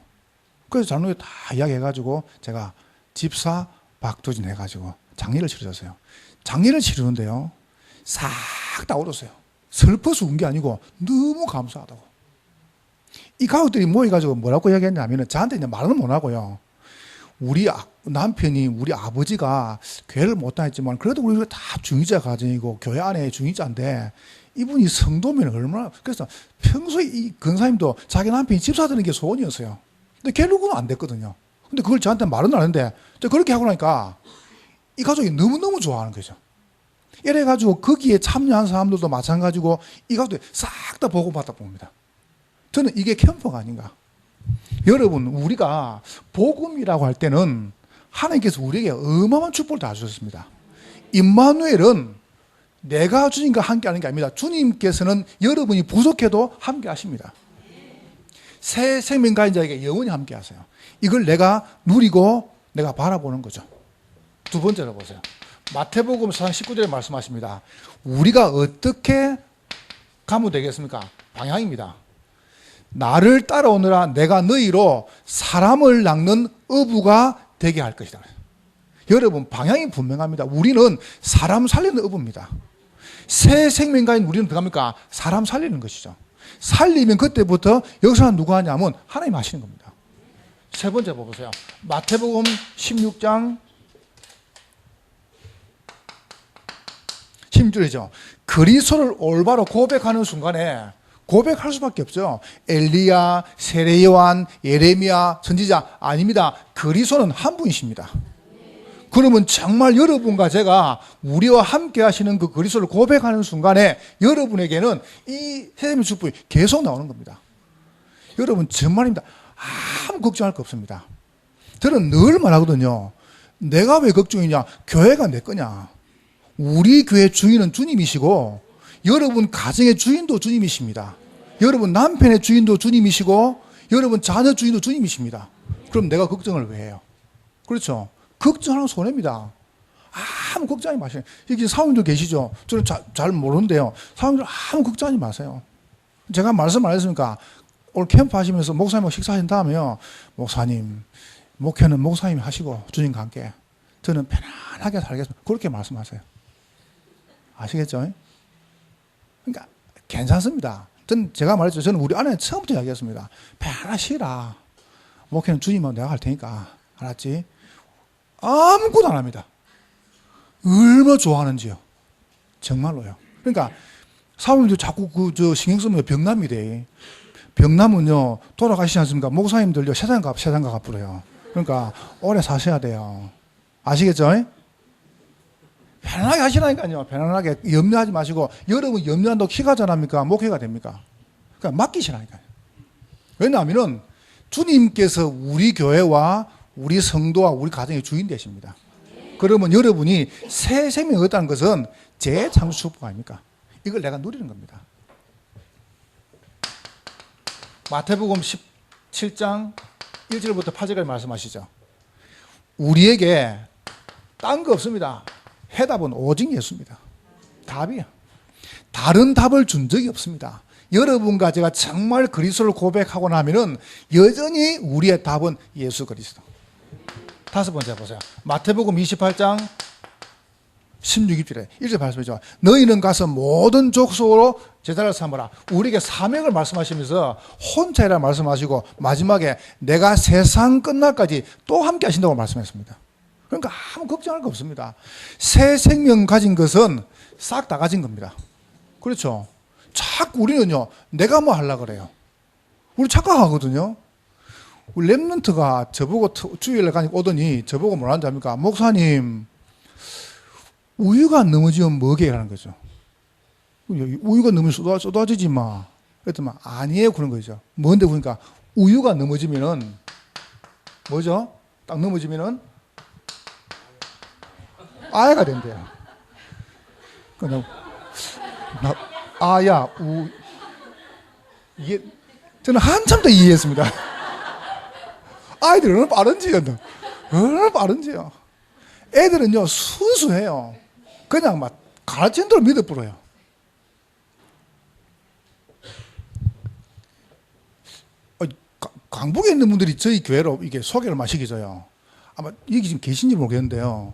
그래서 장로님 다 이야기해가지고 제가 집사 박두진 해가지고 장례를 치러줬어요. 장례를 치르는데요. 싹 다 울었어요. 슬퍼서 운 게 아니고 너무 감사하다고. 이 가족들이 모여가지고 뭐라고 이야기했냐면 저한테 이제 말은 못 하고요. 우리 남편이 우리 아버지가 교회를 못 다녔지만 그래도 우리가 다 중위자 가정이고 교회 안에 중위자인데 이분이 성도면 얼마나 그래서 평소에 이 권사님도 자기 남편이 집사 되는 게 소원이었어요. 근데 결국은 안 됐거든요. 근데 그걸 저한테 말은 안 하는데 그렇게 하고 나니까 이 가족이 너무너무 좋아하는 거죠. 이래가지고 거기에 참여한 사람들도 마찬가지고 이 가족들이 싹 다 보고받다 봅니다. 저는 이게 캠프가 아닌가. 여러분 우리가 복음이라고 할 때는 하나님께서 우리에게 어마어마한 축복을 다 주셨습니다. 임마누엘은 내가 주님과 함께 하는 게 아닙니다. 주님께서는 여러분이 부족해도 함께 하십니다. 새 생명 가진 자에게 영원히 함께 하세요. 이걸 내가 누리고 내가 바라보는 거죠. 두 번째로 보세요. 마태복음 4장 19절에 말씀하십니다. 우리가 어떻게 가면 되겠습니까? 방향입니다. 나를 따라오느라 내가 너희로 사람을 낚는 어부가 되게 할 것이다. 여러분 방향이 분명합니다. 우리는 사람 살리는 어부입니다. 새 생명가인 우리는 뭐합니까? 사람 살리는 것이죠. 살리면 그때부터 여기서 누가 하냐면 하나님 하시는 겁니다. 세 번째 보세요. 마태복음 16장 16절이죠. 그리스도를 올바로 고백하는 순간에 고백할 수밖에 없죠. 엘리야, 세례요한, 예레미야, 선지자 아닙니다. 그리스도는 한 분이십니다. 그러면 정말 여러분과 제가 우리와 함께 하시는 그 그리스도를 고백하는 순간에 여러분에게는 이 세상의 축복이 계속 나오는 겁니다. 여러분 정말입니다. 아무 걱정할 거 없습니다. 저는 늘 말하거든요. 내가 왜 걱정이냐? 교회가 내 거냐? 우리 교회 주인은 주님이시고 여러분 가정의 주인도 주님이십니다. 여러분 남편의 주인도 주님이시고 여러분 자녀 주인도 주님이십니다. 그럼 내가 걱정을 왜 해요? 그렇죠? 걱정하는 손해입니다. 아무 걱정하지 마세요. 여기 사모님들 계시죠? 저는 잘 모르는데요. 사모님들 아무 걱정하지 마세요. 제가 말씀 안 했습니까? 오늘 캠프 하시면서 목사님하고 식사하신 다음에요. 목사님, 목회는 목사님이 하시고 주님과 함께 저는 편안하게 살겠습니다. 그렇게 말씀하세요. 아시겠죠? 그러니까 괜찮습니다. 제가 말했죠. 저는 우리 아내 처음부터 이야기했습니다. 편안하게 쉬라. 목회는 주님하고 내가 할 테니까. 알았지? 아무것도 안 합니다. 얼마나 좋아하는지요. 정말로요. 그러니까 사모님도 자꾸 신경 쓰면 병남이래. 병남은요 돌아가시지 않습니까? 목사님들요 세상가 갚으래요. 그러니까 오래 사셔야 돼요. 아시겠죠? 편안하게 하시라니까요. 편안하게 염려하지 마시고 여러분 염려한다고 키가 자랍니까? 목회가 됩니까? 그러니까 맡기시라니까요. 왜냐하면 주님께서 우리 교회와 우리 성도와 우리 가정의 주인 되십니다. 그러면 여러분이 새 생명이 얻었다는 것은 재창조 축복 아닙니까? 이걸 내가 누리는 겁니다. 마태복음 17장 1절부터 8절까지 말씀하시죠. 우리에게 딴 거 없습니다. 해답은 오직 예수입니다. 답이야. 다른 답을 준 적이 없습니다. 여러분과 제가 정말 그리스도를 고백하고 나면은 여전히 우리의 답은 예수 그리스도. 다섯 번째 보세요. 마태복음 28장 16절에 1절 말씀이죠. 너희는 가서 모든 족속으로 제자를 삼으라. 우리에게 사명을 말씀하시면서 혼자이라 말씀하시고 마지막에 내가 세상 끝날까지 또 함께 하신다고 말씀했습니다. 그러니까 아무 걱정할 거 없습니다. 새 생명 가진 것은 싹 다 가진 겁니다. 그렇죠? 자꾸 우리는요, 내가 뭐 하려고 그래요. 우리 착각하거든요. 우리 랩런트가 저보고 주일날 오더니 저보고 뭐라는지 압니까? 목사님, 우유가 넘어지면 뭐게 하는 거죠. 우유가 넘어지면 쏟아지지 마. 그랬더니 아니에요. 그런 거죠. 뭔데 그러니까 우유가 넘어지면은 뭐죠? 딱 넘어지면은 아야가 된대요. 아야, 이게 저는 한참 더 이해했습니다. 아이들은 얼마나 빠른지요. 얼마나 빠른지요. 애들은요, 순수해요. 그냥 막 가르치는 대로 믿어 불어요. 강북에 있는 분들이 저희 교회로 이게 소개를 많이 시켜줘요. 아마 여기 지금 계신지 모르겠는데요.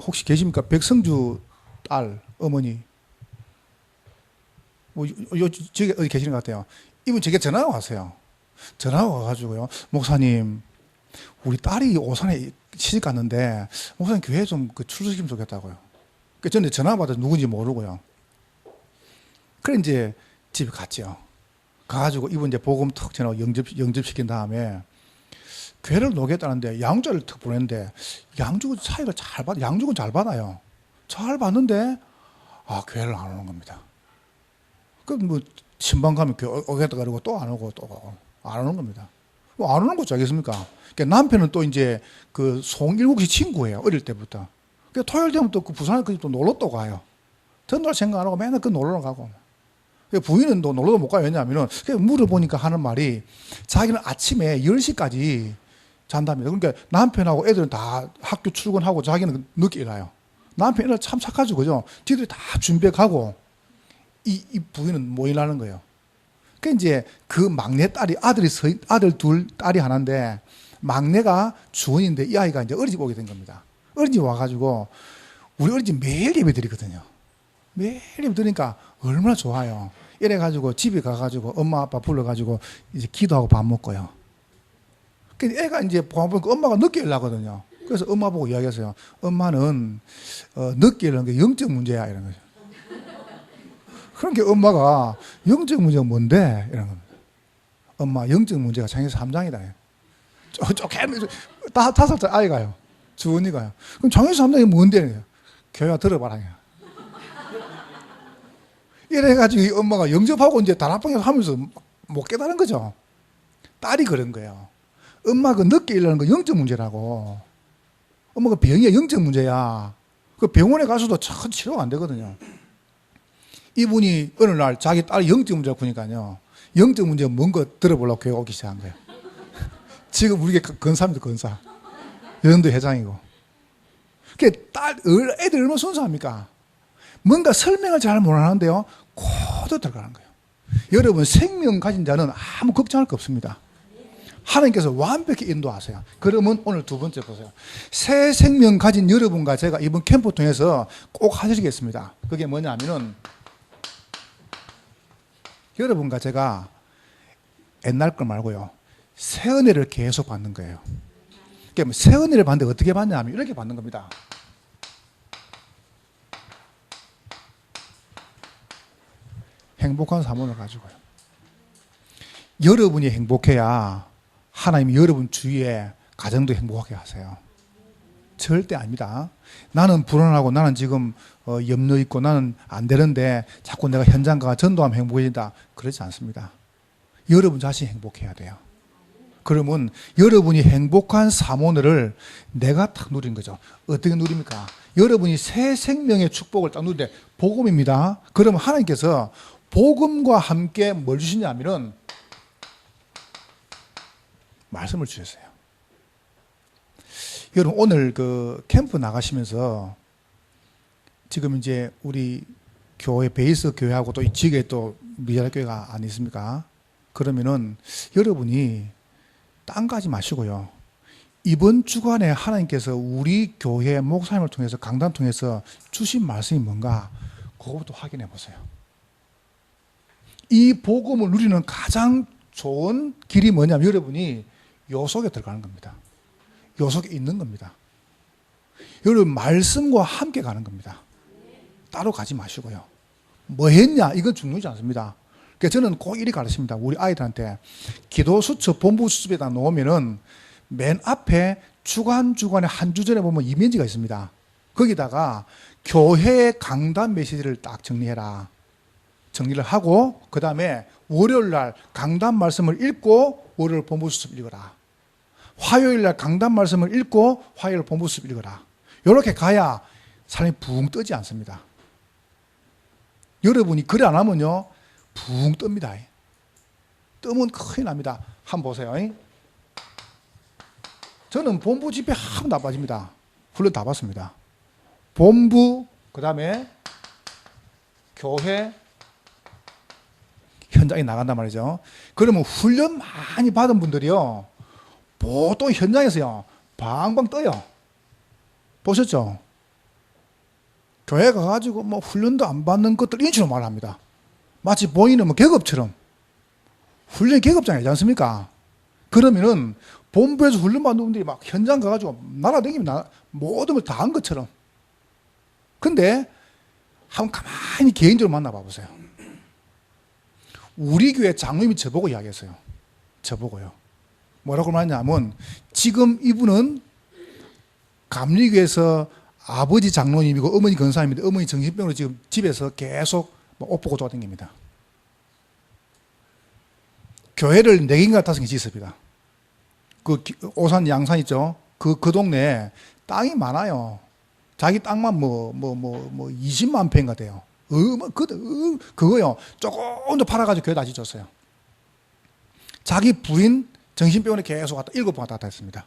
혹시 계십니까? 백성주 딸, 어머니. 저기 어디 계시는 것 같아요. 이분 제게 전화가 왔어요. 전화가 와가지고요. 목사님, 우리 딸이 오산에 시집 갔는데, 목사님 교회 좀 출석시키면 좋겠다고요. 저는 전화 받아서 누군지 모르고요. 그래, 이제 집에 갔죠. 가가지고 이분 이제 복음 턱 전화 영접시킨 다음에, 교회를 놓겠다는데 양주를 턱 보냈는데 양주는 차이가 잘 받아. 양주는 잘 받아요. 잘 받는데 교회를 안 오는 겁니다. 그럼 뭐 신방 가면 교회 오겠다 그러고 또 안 오고 또 안 오는 겁니다. 뭐 안 오는 거죠, 알겠습니까? 그러니까 남편은 또 이제 그 송일국 씨 친구예요, 어릴 때부터. 그러니까 토요일 되면 또 그 부산에 또 놀러 또 가요. 전날 생각 안 하고 맨날 그 놀러 가고. 부인은 또 놀러도 못 가요. 왜냐하면 물어보니까 하는 말이 자기는 아침에 10시까지 잔답니다. 그러니까 남편하고 애들은 다 학교 출근하고 자기는 늦게 일어나요. 남편 애들 참 착하죠, 그죠? 지들이 다 준비하고 이 부인은 못 일하는 거예요. 그 이제 그 막내 딸이 아들 둘 딸이 하나인데 막내가 주원인데 이 아이가 이제 어린이집 오게 된 겁니다. 어린이집 와가지고 우리 어린이집 매일 예배 드리거든요. 매일 예배 드리니까 얼마나 좋아요. 이래가지고 집에 가가지고 엄마 아빠 불러가지고 이제 기도하고 밥 먹고요. 그러니까 애가 이제 보니까 엄마가 늦게 일어나거든요. 그래서 엄마 보고 이야기했어요. 엄마는 늦게 일어나는 게 영적 문제야, 이런 거죠. 그러니까 엄마가 영적 문제가 뭔데? 이런 겁니다. 엄마 영적 문제가 창세기 3장이다. 다 5살 아이가요. 주은이가요. 그럼 장애수 함장이 뭔데? 교회가 들어봐라. 이래가지고 이 엄마가 영접하고 이제 다락방에 하면서 못 깨달은 거죠. 딸이 그런 거예요. 엄마가 늦게 일어나는 거 영적 문제라고. 엄마가 병이야, 영적 문제야. 그 병원에 가서도 참 치료가 안 되거든요. 이분이 어느 날 자기 딸이 영적 문제를 보니까요. 영적 문제가 뭔가 들어보려고 교회 오기 시작한 거예요. 지금 우리 건사입니다, 건사. 연도 회장이고. 애들 얼마나 순수합니까? 뭔가 설명을 잘 못하는데요. 코도 들어가는 거예요. 여러분, 생명 가진 자는 아무 걱정할 거 없습니다. 하나님께서 완벽히 인도하세요. 그러면 오늘 두 번째 보세요. 새 생명 가진 여러분과 제가 이번 캠프 통해서 꼭 하시겠습니다. 그게 뭐냐면은, 여러분과 제가 옛날 걸 말고요. 새 은혜를 계속 받는 거예요. 그러니까 새 은혜를 받는데 어떻게 받냐면 이렇게 받는 겁니다. 행복한 사모를 가지고요. 여러분이 행복해야 하나님이 여러분 주위에 가정도 행복하게 하세요. 절대 아닙니다. 나는 불안하고 나는 지금 염려 있고 나는 안 되는데 자꾸 내가 현장 가서 전도하면 행복해진다. 그렇지 않습니다. 여러분 자신이 행복해야 돼요. 그러면 여러분이 행복한 사모를 내가 딱 누린 거죠. 어떻게 누립니까? 여러분이 새 생명의 축복을 딱 누리는데 복음입니다. 그러면 하나님께서 복음과 함께 뭘 주시냐면은 말씀을 주셨어요. 여러분 오늘 그 캠프 나가시면서 지금 이제 우리 교회 베이스 교회하고 또 이 지역에 또 미자라 교회가 안 있습니까? 그러면은 여러분이 딴 가지 마시고요. 이번 주간에 하나님께서 우리 교회 목사님을 통해서 강단 통해서 주신 말씀이 뭔가 그것부터 확인해 보세요. 이 복음을 누리는 가장 좋은 길이 뭐냐면 여러분이 요 속에 들어가는 겁니다. 요 속에 있는 겁니다. 여러분 말씀과 함께 가는 겁니다. 따로 가지 마시고요. 뭐 했냐? 이건 중요하지 않습니다. 그래서 저는 꼭 이리 가르칩니다. 우리 아이들한테 기도 수첩, 본부 수첩에다 놓으면은 맨 앞에 주간에 한 주 전에 보면 이면지가 있습니다. 거기다가 교회 강단 메시지를 딱 정리해라. 정리를 하고 그 다음에 월요일 날 강단 말씀을 읽고 월요일 본부 수첩 읽어라. 화요일 날 강단 말씀을 읽고 화요일 본부 수첩 읽어라. 이렇게 가야 사람이 붕 뜨지 않습니다. 여러분이 그래 안 하면요 붕 뜹니다. 뜨면 큰일 납니다. 한번 보세요. 저는 본부 집회 한 번도 안 빠집니다. 훈련 다 받습니다. 본부, 그 다음에 교회, 현장에 나간단 말이죠. 그러면 훈련 많이 받은 분들이요, 보통 현장에서요, 방방 떠요. 보셨죠? 교회 가가지고 뭐 훈련도 안 받는 것들 이런 식으로 말합니다. 마치 본인은 뭐 계급처럼. 훈련이 계급장이지 않습니까? 그러면은 본부에서 훈련받는 분들이 막 현장 가가지고 날아다니면 모든 걸 다 한 것처럼. 근데 한번 가만히 개인적으로 만나봐 보세요. 우리 교회 장로님이 저보고 이야기했어요. 저보고요. 뭐라고 말했냐면 지금 이분은 감리교에서 아버지 장로님이고 어머니 권사님인데 어머니 정신병으로 지금 집에서 계속 옷 보고 돌아다닙니다. 교회를 4개인가 5개 짓습니다. 그 오산 양산 있죠? 그 동네에 땅이 많아요. 자기 땅만 20만 평인가 돼요. 그거요. 조금 더 팔아가지고 교회 다 짓었어요. 자기 부인 정신병원에 계속 갔다 7번 왔다 갔다 했습니다.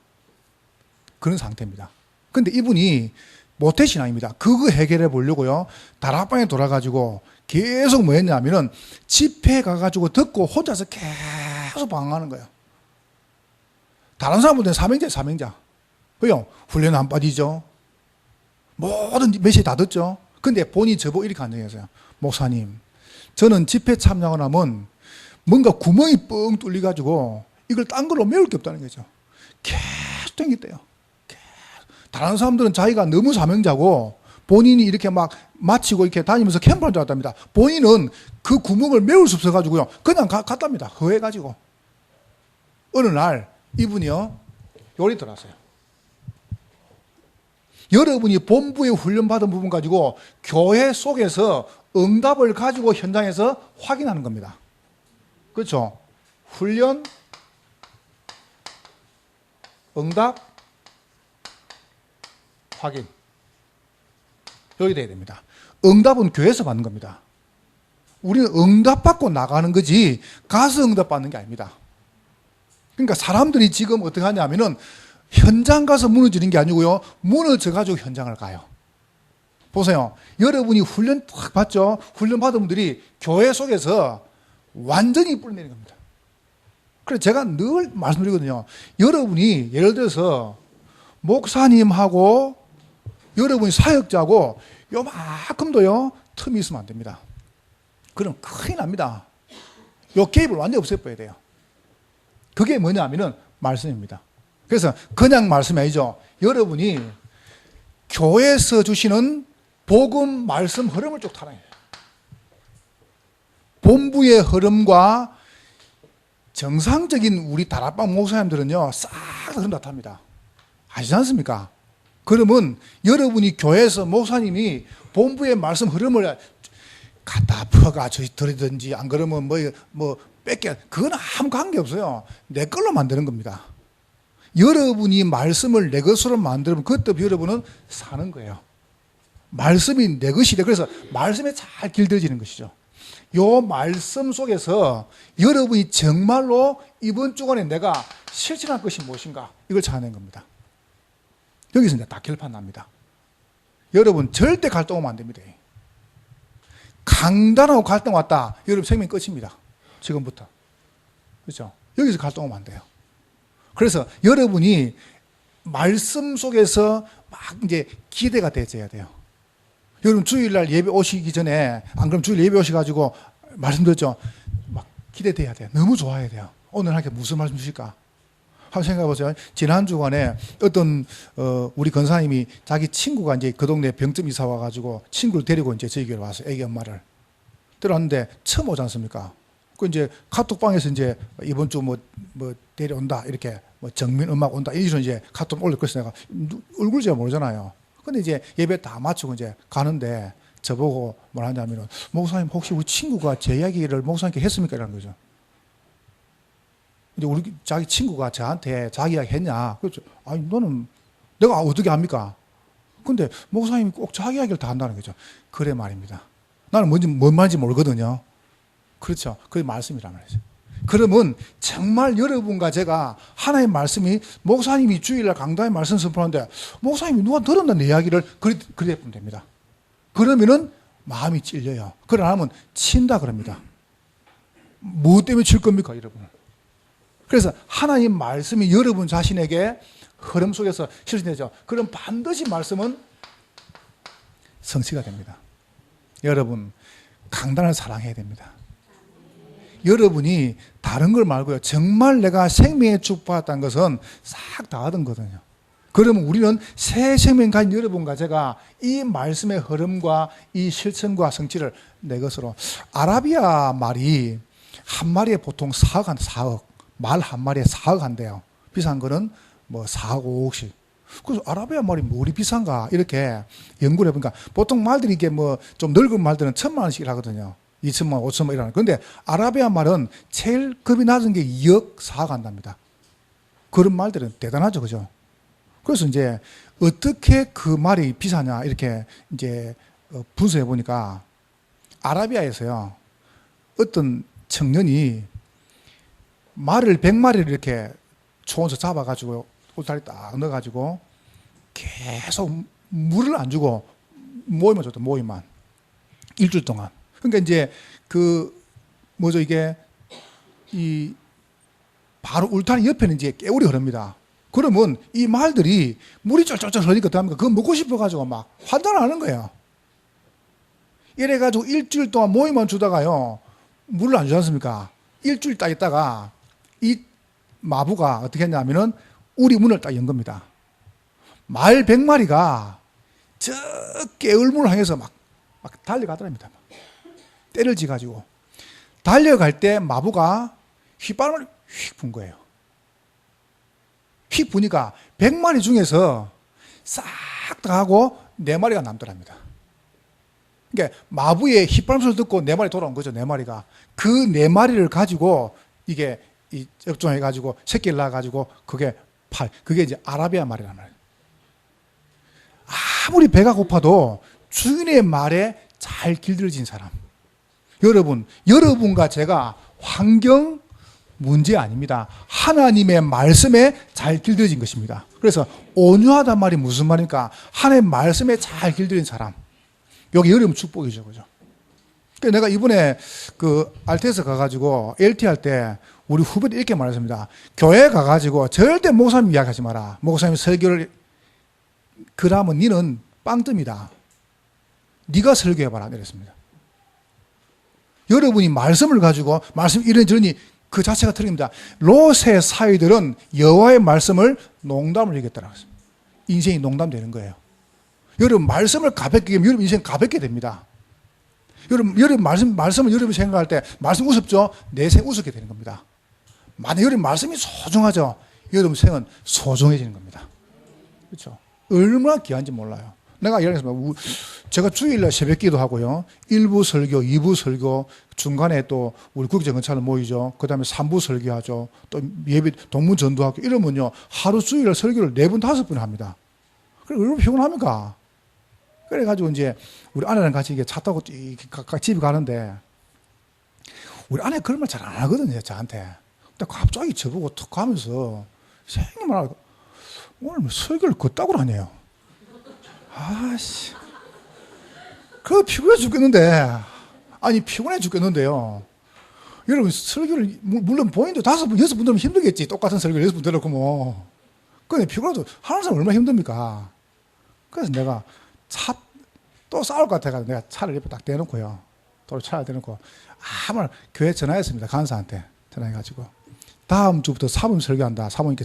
그런 상태입니다. 근데 이분이 모태신앙입니다. 그거 해결해 보려고요. 다락방에 돌아가지고 계속 뭐 했냐면은 집회 가가지고 듣고 혼자서 계속 방황하는 거예요. 다른 사람들은 사명자. 그요? 훈련 안 빠지죠. 모든 메시지 다 듣죠. 근데 본인이 저보고 이렇게 간증했어요. 목사님, 저는 집회 참여하고 나면 뭔가 구멍이 뻥 뚫려가지고 이걸 딴 걸로 메울 게 없다는 거죠. 계속 땡겼대요. 다른 사람들은 자기가 너무 사명자고 본인이 이렇게 막 마치고 이렇게 다니면서 캠프를 줄 알았답니다. 본인은 그 구멍을 메울 수 없어가지고요. 그냥 갔답니다. 허해가지고. 어느 날 이분이요. 요리 들어왔어요. 여러분이 본부에 훈련받은 부분 가지고 교회 속에서 응답을 가지고 현장에서 확인하는 겁니다. 그렇죠? 훈련, 응답, 확인. 여기 돼야 됩니다. 응답은 교회에서 받는 겁니다. 우리는 응답받고 나가는 거지 가서 응답받는 게 아닙니다. 그러니까 사람들이 지금 어떻게 하냐면은 현장 가서 무너지는 게 아니고요. 무너져 가지고 현장을 가요. 보세요. 여러분이 훈련 딱 받죠? 훈련 받은 분들이 교회 속에서 완전히 뿌리내는 겁니다. 그래서 제가 늘 말씀드리거든요. 여러분이 예를 들어서 목사님하고 여러분이 사역자고 요만큼도요 틈이 있으면 안 됩니다. 그럼 큰일 납니다. 요 개입을 완전히 없애버려야 돼요. 그게 뭐냐면은 말씀입니다. 그래서 그냥 말씀이 아니죠. 여러분이 교회에서 주시는 복음 말씀 흐름을 쭉 타라는 거예요. 본부의 흐름과 정상적인 우리 다락방 목사님들은요 싹 흐름 다 탑니다. 아시지 않습니까? 그러면 여러분이 교회에서 목사님이 본부의 말씀 흐름을 갖다 퍼가 저희 들이든지 안 그러면 뭐 뺏겨, 그건 아무 관계 없어요. 내 걸로 만드는 겁니다. 여러분이 말씀을 내 것으로 만들면 그때 여러분은 사는 거예요. 말씀이 내 것이 돼. 그래서 말씀에 잘 길들여지는 것이죠. 요 말씀 속에서 여러분이 정말로 이번 주간에 내가 실천할 것이 무엇인가 이걸 찾아낸 겁니다. 여기서 이제 다 결판 납니다. 여러분 절대 갈등하면 안 됩니다. 강단하고 갈등 왔다. 여러분 생명 끝입니다. 지금부터. 그렇죠? 여기서 갈등하면 안 돼요. 그래서 여러분이 말씀 속에서 막 이제 기대가 되어야 돼요. 여러분 주일날 예배 오시기 전에 안 그러면 주일 예배 오셔가지고 말씀드렸죠. 막 기대돼야 돼요. 너무 좋아야 돼요. 오늘 하나님께 무슨 말씀 주실까? 한번 생각해 보세요. 지난 주간에 어떤 우리 권사님이 자기 친구가 이제 그 동네 병점 이사 와가지고 친구를 데리고 이제 저희 교회로 왔어요. 애기 엄마를 들어왔는데 처음 오지 않습니까? 그 이제 카톡방에서 이제 이번 주 뭐 데려온다 이렇게 뭐 정민 음악 온다 이런 이제 카톡 올릴 것을 내가 얼굴 제가 모르잖아요. 근데 이제 예배 다 마치고 이제 가는데 저보고 뭘 하냐면은 목사님 혹시 우리 친구가 제 이야기를 목사님께 했습니까? 이라는 거죠. 근데 우리 자기 친구가 저한테 자기 이야기 했냐? 그렇죠. 아니 너는 내가 어떻게 합니까? 근데 목사님이 꼭 자기 이야기를 다 한다는 거죠. 그래 말입니다. 나는 뭔 말인지 모르거든요. 그렇죠. 그게 말씀이란 말이죠. 그러면 정말 여러분과 제가 하나의 말씀이 목사님이 주일날 강단에 말씀 선포하는데 목사님이 누가 들었나 내 이야기를 그래 보면 됩니다. 그러면은 마음이 찔려요. 그러나 하면 친다 그럽니다. 무엇 때문에 칠 겁니까 여러분? 그래서 하나님 말씀이 여러분 자신에게 흐름 속에서 실현되죠. 그럼 반드시 말씀은 성취가 됩니다. 여러분 강단을 사랑해야 됩니다. 여러분이 다른 걸 말고요. 정말 내가 생명의 축복받았다는 것은 싹 다 얻은 거거든요. 그러면 우리는 새 생명 가진 여러분과 제가 이 말씀의 흐름과 이 실천과 성취를 내 것으로 아라비아 말이 한 마리에 보통 4억 한다. 4억. 말 한 마리에 4억 한대요. 비싼 거는 뭐 4억 5억씩. 그래서 아라비아 말이 뭐리 비싼가 이렇게 연구를 해보니까 보통 말들이 이게 뭐 좀 늙은 말들은 1,000만 원씩 하거든요. 2천만, 5천만 이라는. 그런데 아라비아 말은 제일 급이 낮은 게 2억 4억 한답니다. 그런 말들은 대단하죠, 그죠? 그래서 이제 어떻게 그 말이 비싸냐 이렇게 이제 분석해 보니까 아라비아에서요 어떤 청년이 말을 100마리를 이렇게 초원에서 잡아가지고 울타리 딱 넣어가지고 계속 물을 안 주고 모이만 줬다, 모이만. 일주일 동안. 그러니까 이제 이게 바로 울타리 옆에는 이제 개울이 흐릅니다. 그러면 이 말들이 물이 쫄쫄쫄 흐르니까 어떡합니까? 그거 먹고 싶어가지고 막 환장을 하는 거예요. 이래가지고 일주일 동안 모이만 주다가요, 물을 안 주지 않습니까? 일주일 딱 있다가 이 마부가 어떻게 했냐면은 우리 문을 딱 연 겁니다. 말 100마리가 저 개울문을 향해서 막 달려가더랍니다. 때를 지가지고. 달려갈 때 마부가 휘바람을 휙 분 거예요. 휙 보니까 100마리 중에서 싹 다 하고 4마리가 남더랍니다. 그러니까 마부의 휘파람 소리를 듣고 4마리 돌아온 거죠. 4마리가. 그 4마리를 가지고 이게 접종해가지고 새끼를 낳아가지고 그게 이제 아라비아 말이란 말이에요. 아무리 배가 고파도 주인의 말에 잘 길들여진 사람. 여러분과 제가 환경 문제 아닙니다. 하나님의 말씀에 잘 길들여진 것입니다. 그래서 온유하단 말이 무슨 말입니까? 하나님의 말씀에 잘 길들여진 사람. 여기 여러분 축복이죠. 그죠? 그러니까 내가 이번에 RT에서 가가지고 LT 할 때 우리 후배들 이렇게 말했습니다. 교회 가가지고 절대 목사님 이야기하지 마라. 목사님 설교를 그러면 니는 빵뜸이다. 네가 설교해봐라. 이랬습니다. 여러분이 말씀을 가지고 말씀 이런저런이 그 자체가 틀립니다. 롯의 사위들은 여호와의 말씀을 농담을 얘기했다라고 했습니다. 인생이 농담되는 거예요. 여러분 말씀을 가볍게 하면 여러분 인생 가볍게 됩니다. 여러분 말씀을 여러분 생각할 때 말씀 우습죠? 내 생 우습게 되는 겁니다. 만약 여러분 말씀이 소중하죠? 여러분 생은 소중해지는 겁니다. 그렇죠? 얼마나 귀한지 몰라요. 내가 예를 들어서 제가 주일날 새벽기도 하고요. 1부 설교, 2부 설교, 중간에 또 우리 국제 건차를 모이죠. 그 다음에 3부 설교하죠. 또 예배 동문 전도하고 이러면요. 하루 주일날 설교를 4번, 5번 합니다. 그래, 얼마나 피곤합니까? 그래가지고 이제 우리 아내랑 같이 이게 차 타고 각각 집에 가는데 우리 아내 그런 말 잘 안 하거든요. 저한테. 근데 갑자기 저보고 툭 하면서 생긴 말 하고 오늘 설교를 그따구로 하네요. 아씨. 피곤해 죽겠는데. 아니, 피곤해 죽겠는데요. 여러분, 설교를, 물론 본인도 5분, 6분 들으면 힘들겠지. 똑같은 설교를 6분 들었고 뭐. 근데 피곤해도 하는 사람 얼마나 힘듭니까? 그래서 내가 또 싸울 것 같아가지고 내가 차를 옆에 딱 대놓고요. 도로 차를 대놓고, 아무 교회 전화했습니다. 간사한테 전화해가지고. 다음 주부터 사모님 설교한다. 사모님께.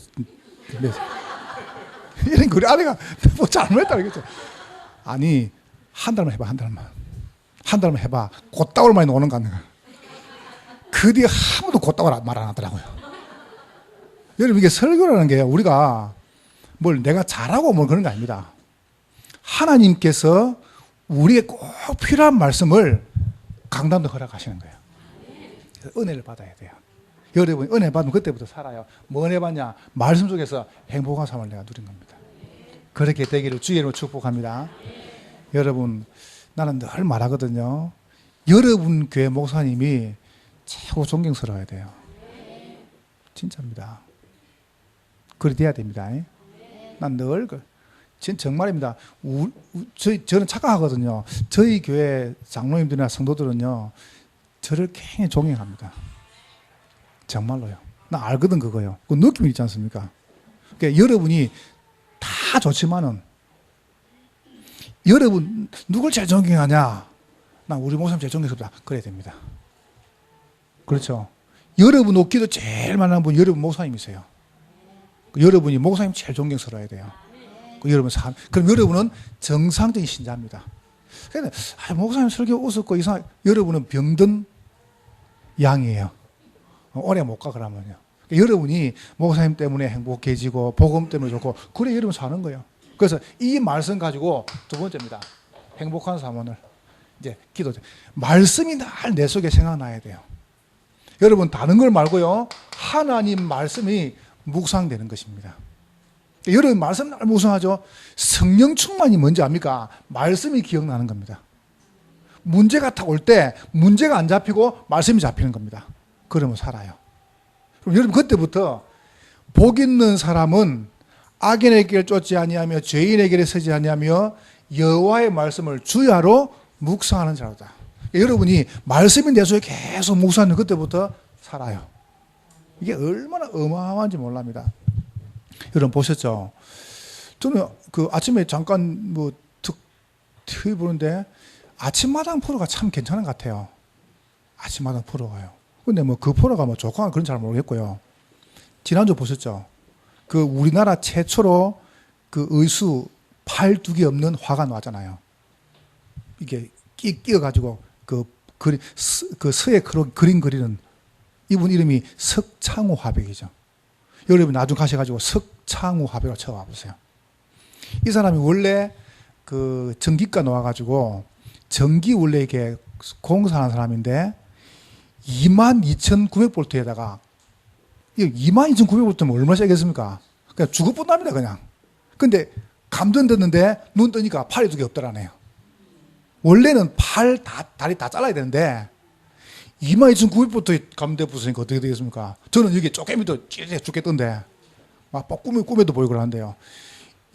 이런 우리 아내가 뭐 잘못했다 그러겠죠. 아니, 한 달만 해봐, 한 달만. 한 달만 해봐. 곧다울 많이 오는 거 같네. 그 뒤에 한 번도 곧다울 말 안 하더라고요. 여러분, 이게 설교라는 게 우리가 뭘 내가 잘하고 뭐 그런 거 아닙니다. 하나님께서 우리의 꼭 필요한 말씀을 강단도 허락하시는 거예요. 그래서 은혜를 받아야 돼요. 여러분, 은혜 받으면 그때부터 살아요. 뭐 은혜 받냐? 말씀 속에서 행복한 삶을 내가 누린 겁니다. 그렇게 되기를 주의 이름으로 축복합니다. 여러분, 나는 늘 말하거든요. 여러분 교회 목사님이 최고 존경스러워야 돼요. 진짜입니다. 그리 돼야 됩니다. 난 늘, 정말입니다. 저는 착각하거든요. 저희 교회 장로님들이나 성도들은요, 저를 굉장히 존경합니다. 정말로요. 나 알거든, 그거요. 그 느낌이 있지 않습니까? 그러니까 여러분이 다 좋지만은, 여러분, 누굴 제일 존경하냐? 나 우리 목사님 제일 존경스럽다. 그래야 됩니다. 그렇죠? 여러분 없기도 제일 많은 분, 여러분 목사님이세요. 여러분이 목사님 제일 존경스러워야 돼요. 그럼 여러분은 정상적인 신자입니다. 그런데, 목사님 설교 웃었고, 여러분은 병든 양이에요. 오래 못 가, 그러면요. 여러분이 목사님 때문에 행복해지고, 복음 때문에 좋고, 그래, 여러분 사는 거예요. 그래서 이 말씀 가지고 두 번째입니다. 행복한 사원을 이제 기도. 말씀이 늘 내 속에 생각나야 돼요. 여러분, 다른 걸 말고요. 하나님 말씀이 묵상되는 것입니다. 여러분, 말씀 날 묵상하죠? 성령 충만이 뭔지 압니까? 말씀이 기억나는 겁니다. 문제가 딱 올 때 문제가 안 잡히고 말씀이 잡히는 겁니다. 그러면 살아요. 그럼 여러분, 그때부터 복 있는 사람은 악인의 길을 쫓지 아니하며 죄인의 길에 서지 아니하며 여호와의 말씀을 주야로 묵상하는 자로다. 여러분이 말씀이 내 속에 계속 묵상하는 그때부터 살아요. 이게 얼마나 어마어마한지 몰랍니다. 여러분 보셨죠? 저는 아침에 잠깐 TV 보는데 아침마당 프로가 참 괜찮은 것 같아요. 아침마당 프로가요. 근데 그 프로가 좋고 그런 잘 모르겠고요. 지난주 보셨죠? 우리나라 최초로 의수 팔 2개 없는 화가 나왔잖아요. 이게 끼어가지고 서에 그림 그리는 이분 이름이 석창호 화백이죠. 여러분 나중 가셔가지고 석창우합이라고 쳐봐 보세요. 이 사람이 원래 그 전기과 나와가지고 전기 원래 이게 공사하는 사람인데 22,900볼트에다가 22,900볼트면 얼마나 세겠습니까? 그냥 죽을 뻔합니다 그냥. 근데 감전됐는데 눈 뜨니까 팔이 두 개 없더라네요. 원래는 다리 다 잘라야 되는데 22,900볼트에 감전돼 부으니까 어떻게 되겠습니까? 저는 여기 쪼개미도 찌릿 죽겠던데 막 꿈에도 보이고 그러는데요.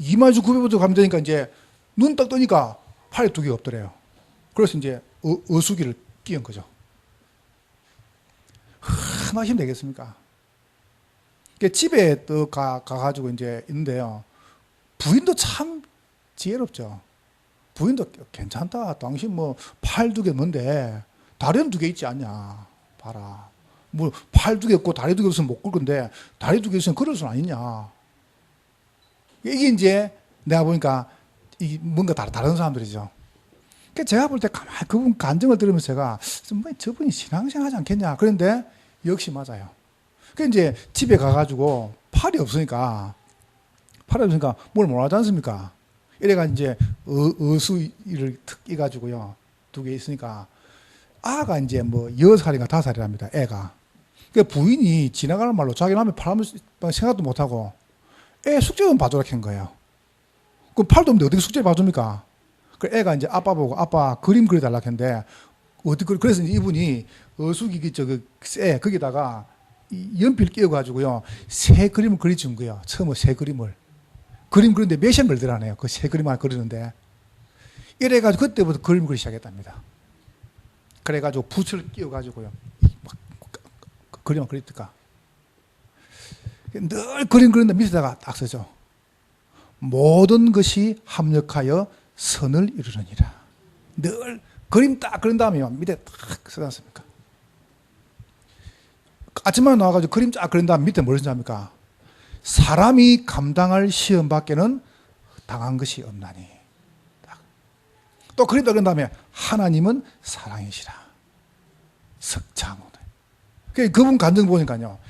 22,900볼트 감전되니까 이제 눈 딱 뜨니까 팔이 두 개가 없더래요. 그래서 이제 어수기를 끼운 거죠. 얼마나 힘들겠습니까? 집에 또 가가지고 이제 있는데요. 부인도 참 지혜롭죠. 부인도 괜찮다. 당신 뭐 팔 두 개 뭔데 다리는 두 개 있지 않냐. 봐라. 뭐 팔 두 개 없고 다리 두 개 없으면 못 걸 건데 다리 두 개 있으면 걸을 수는 아니냐. 이게 이제 내가 보니까 뭔가 다른 사람들이죠. 제가 볼 때 가만히 그분 간증을 들으면서 제가 뭐 저분이 신앙생활 하지 않겠냐. 그런데 역시 맞아요. 그 이제 집에 가가지고 팔이 없으니까 뭘 못하지 않습니까? 이래가 이제 어수를 특 끼가지고요. 두 개 있으니까 아가 이제 뭐 6살인가 5살이랍니다. 애가. 그 부인이 지나가는 말로 자기 남의 팔하면 생각도 못하고 애 숙제 좀 봐주라 한 거예요. 그 팔도 없는데 어떻게 숙제 봐줍니까? 그 애가 이제 아빠 보고 아빠 그림 그려달라 했는데 어떻게 그래서 이분이 어수기 쇠 거기다가 연필 끼워가지고요 새 그림을 그려준 거예요. 처음에 새 그림을 그림 그리는데 몇 시간 걸더라네요. 그 새 그림 하나 그리는데 이래가지고 그때부터 그림 그리기 시작했답니다. 그래가지고 붓을 끼워가지고요 막 그림을 그리니까 늘 그림 그리는데 밑에다가 딱 쓰죠. 모든 것이 합력하여 선을 이루느니라. 늘 그림 딱 그린 다음에 밑에 딱 써놨습니까? 아침에 나와가지고 그림 쫙 그린 다음에 밑에 뭘 쓰냐니까? 사람이 감당할 시험 밖에는 당한 것이 없나니. 또 그림 딱 그린 다음에 하나님은 사랑이시라. 석창훈. 그분 간증 보니까요.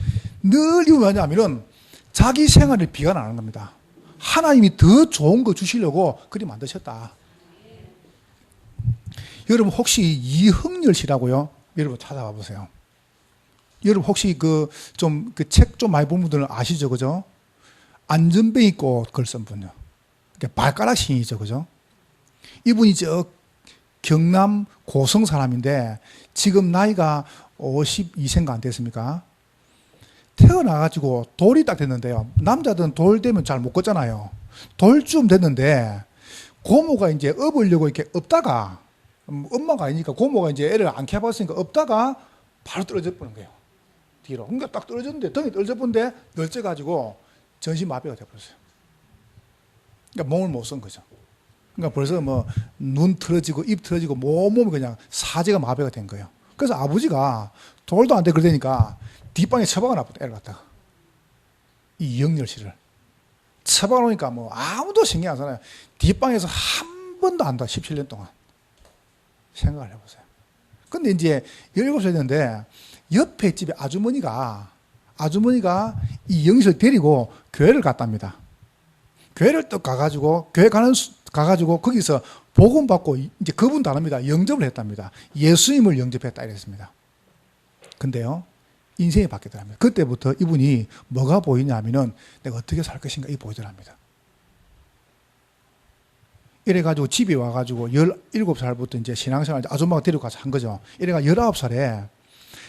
늘 이거 뭐냐면은 자기 생활을 비관 안 하는 겁니다. 하나님이 더 좋은 거 주시려고 그림 만드셨다. 여러분 혹시 이흥렬 씨라고요? 여러분 찾아봐 보세요. 여러분 혹시 그 책 좀 많이 본 분들은 아시죠, 그죠? 안전뱅이 꽃 글 쓴 분요. 발가락 신이죠, 그죠? 이분이 저 경남 고성 사람인데 지금 나이가 52세인가 안 됐습니까? 태어나가지고 돌이 딱 됐는데요. 남자들은 돌 되면 잘 못 걷잖아요. 돌쯤 됐는데 고모가 이제 업으려고 이렇게 업다가 엄마가 아니니까 고모가 이제 애를 안 키워봤으니까 업다가 바로 떨어져 버린 거예요. 뒤로. 그러니까 딱 떨어졌는데 등이 떨어져 본데 널쩍가지고 전신마비가 돼버렸어요. 그러니까 몸을 못 쓴 거죠. 그러니까 벌써 뭐 눈 틀어지고 입 틀어지고 몸이 그냥 사지가 마비가 된 거예요. 그래서 아버지가 돌도 안 돼 그러니까 뒷방에 처박아 놨거든, 애를 갖다가. 이 이영렬 씨를. 처박아 놓으니까 뭐 아무도 신경 안 쓰나요. 뒷방에서 한 번도 안 다, 17년 동안. 생각을 해보세요. 근데 이제 17살이었는데 옆에 집에 아주머니가 이 이영렬 씨를 데리고 교회를 갔답니다. 교회를 또 가가지고, 가가지고 거기서 복음 받고 이제 그분도 안 합니다. 영접을 했답니다. 예수님을 영접했다 이랬습니다. 근데요, 인생이 바뀌더랍니다. 그때부터 이분이 뭐가 보이냐 하면은 내가 어떻게 살 것인가 이 보이더랍니다. 이래가지고 집에 와가지고 17살부터 이제 신앙생활 아줌마가 데려가서 한 거죠. 이래가 19살에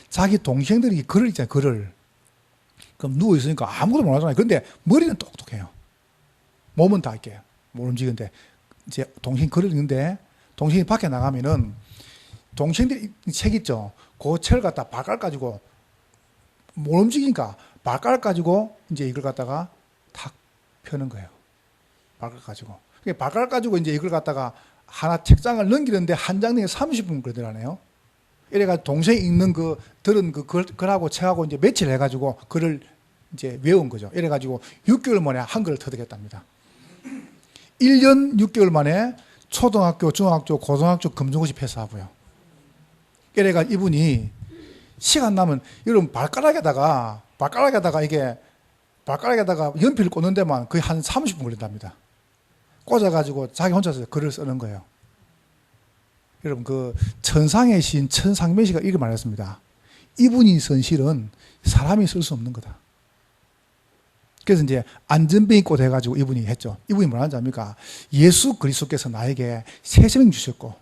자기 동생들이 글을 있잖아요, 글을. 그럼 누워있으니까 아무것도 못하잖아요. 그런데 머리는 똑똑해요. 몸은 다 이렇게 못 움직이는데 이제 동생 글을 읽는데 동생이 밖에 나가면은 동생들이 책 있죠. 그 책을 갖다 발가락 가지고 못 움직이니까 발가락 가지고 이제 이걸 갖다가 탁 펴는 거예요. 발가락 가지고. 발가락 가지고 이제 이걸 갖다가 하나 책장을 넘기는데 한 장에 30분 그러더라네요. 이래가지고 동생이 읽는 들은 글하고 책하고 이제 며칠 해가지고 글을 이제 외운 거죠. 이래가지고 6개월 만에 한글을 터득했답니다. 1년 6개월 만에 초등학교, 중학교, 고등학교 검정고시 패스하고요. 이래가 이분이 시간 나면 여러분 발가락에다가 이게 발가락에다가 연필을 꽂는 데만 거의 한 30분 걸린답니다. 꽂아가지고 자기 혼자서 글을 쓰는 거예요. 여러분, 그 천상의 시인 천상면시가 이렇게 말했습니다. 이분이 쓴 시는 사람이 쓸 수 없는 거다. 그래서 이제 안전뱅이꽃 해가지고 이분이 했죠. 이분이 뭐라는지 압니까? 예수 그리스도께서 나에게 새 생명 주셨고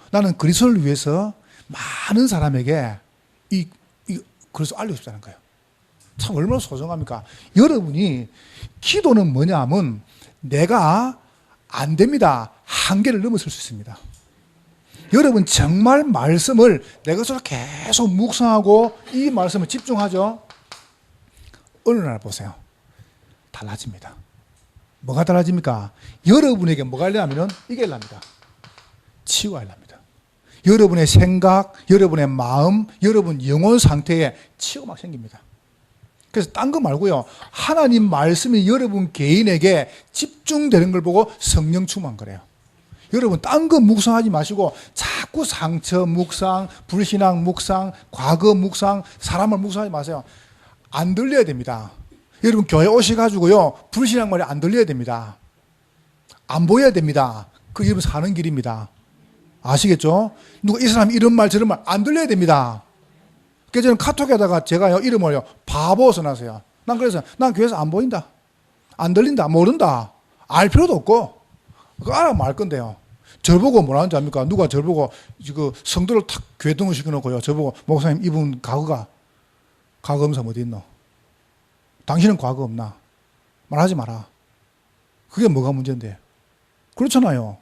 나는 그리스도를 위해서 많은 사람에게 이 그리스도 알리고 싶다는 거예요. 참 얼마나 소중합니까? 여러분이 기도는 뭐냐 하면 내가 안 됩니다. 한계를 넘어설 수 있습니다. 여러분 정말 말씀을 내 것으로 계속 묵상하고 이 말씀을 집중하죠. 어느 날 보세요. 달라집니다. 뭐가 달라집니까? 여러분에게 뭐가 일어나면 이게 일어납니다. 치유가 일어납니다. 여러분의 생각, 여러분의 마음, 여러분 영혼 상태에 치유가 막 생깁니다. 그래서 딴 거 말고요. 하나님 말씀이 여러분 개인에게 집중되는 걸 보고 성령 충만 거래요. 여러분 딴 거 묵상하지 마시고 자꾸 상처 묵상, 불신앙 묵상, 과거 묵상, 사람을 묵상하지 마세요. 안 들려야 됩니다. 여러분 교회 오셔가지고요 불신앙 말이 안 들려야 됩니다. 안 보여야 됩니다. 그 여러분 사는 길입니다. 아시겠죠? 누가 이 사람이 이런 말 저런 말 안 들려야 됩니다. 그래서 저는 카톡에다가 제가요 이름을요 바보 써놨어요. 난 그래서 난 교회에서 안 보인다, 안 들린다, 모른다, 알 필요도 없고 그거 알아 말 건데요. 저 보고 뭐라 하는지 압니까? 누가 저 보고 그 성도를 탁 교회 등을 시켜놓고요 저 보고 목사님 이분 과거 검사 어디 있노? 당신은 과거 없나? 말하지 마라. 그게 뭐가 문제인데? 그렇잖아요.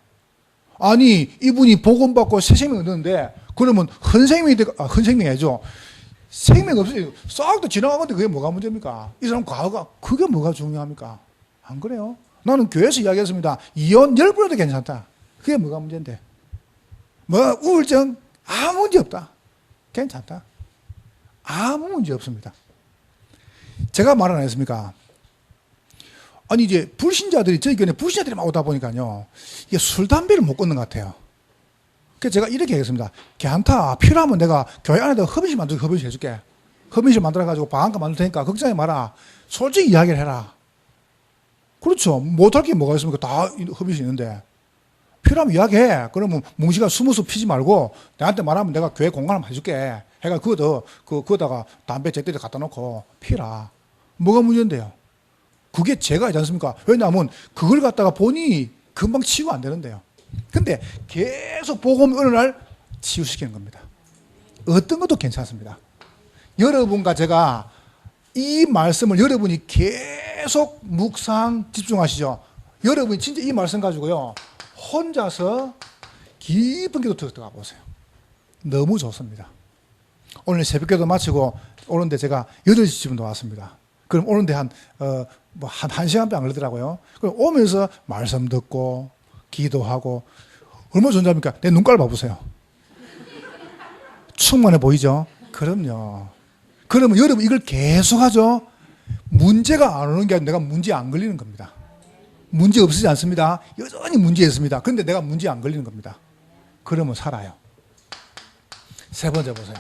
아니 이분이 복음받고 새 생명 얻었는데 그러면 헌생명이 헌생명이죠. 생명 없이 싹 다 지나간 건데 그게 뭐가 문제입니까? 이 사람 과거가 그게 뭐가 중요합니까? 안 그래요? 나는 교회에서 이야기했습니다. 이혼 10번에도 괜찮다. 그게 뭐가 문제인데? 뭐 우울증 아무 문제 없다. 괜찮다. 아무 문제 없습니다. 제가 말 안 했습니까? 아니 이제 불신자들이 저희 교회에 불신자들이 막 오다 보니까요 이게 술 담배를 못 끊는 것 같아요. 그래서 제가 이렇게 하겠습니다. 괜찮다. 필요하면 내가 교회 안에다 흡연실 만들고 흡연실 해줄게. 흡연실 만들어가지고 방한가 만들 테니까 걱정하지 마라. 솔직히 이야기를 해라. 그렇죠. 못할 게 뭐가 있습니까? 다 흡연실 있는데. 필요하면 이야기해. 그러면 뭉시가 숨어서 피지 말고 내한테 말하면 내가 교회 공간 한번 해줄게. 해가 그거다가 담배 잭대를 갖다 놓고 피라. 뭐가 문제인데요? 그게 죄가 아니지 않습니까? 왜냐하면 그걸 갖다가 본인이 금방 치유가 안 되는데요. 근데 계속 복음 어느 날 치유시키는 겁니다. 어떤 것도 괜찮습니다. 여러분과 제가 이 말씀을 여러분이 계속 묵상 집중하시죠. 여러분이 진짜 이 말씀 가지고요 혼자서 깊은 기도 들어가 보세요. 너무 좋습니다. 오늘 새벽기도 마치고 오는데 제가 8시쯤도 왔습니다. 그럼 오는데 한 1시간밖에 안 걸리더라고요. 그럼 오면서 말씀 듣고 기도하고 얼마나 존재합니까? 내 눈깔 봐보세요. 충만해 보이죠? 그럼요. 그러면 여러분 이걸 계속 하죠? 문제가 안 오는 게 아니라 내가 문제에 안 걸리는 겁니다. 문제 없으지 않습니다. 여전히 문제 있습니다. 그런데 내가 문제에 안 걸리는 겁니다. 그러면 살아요. 세 번째 보세요.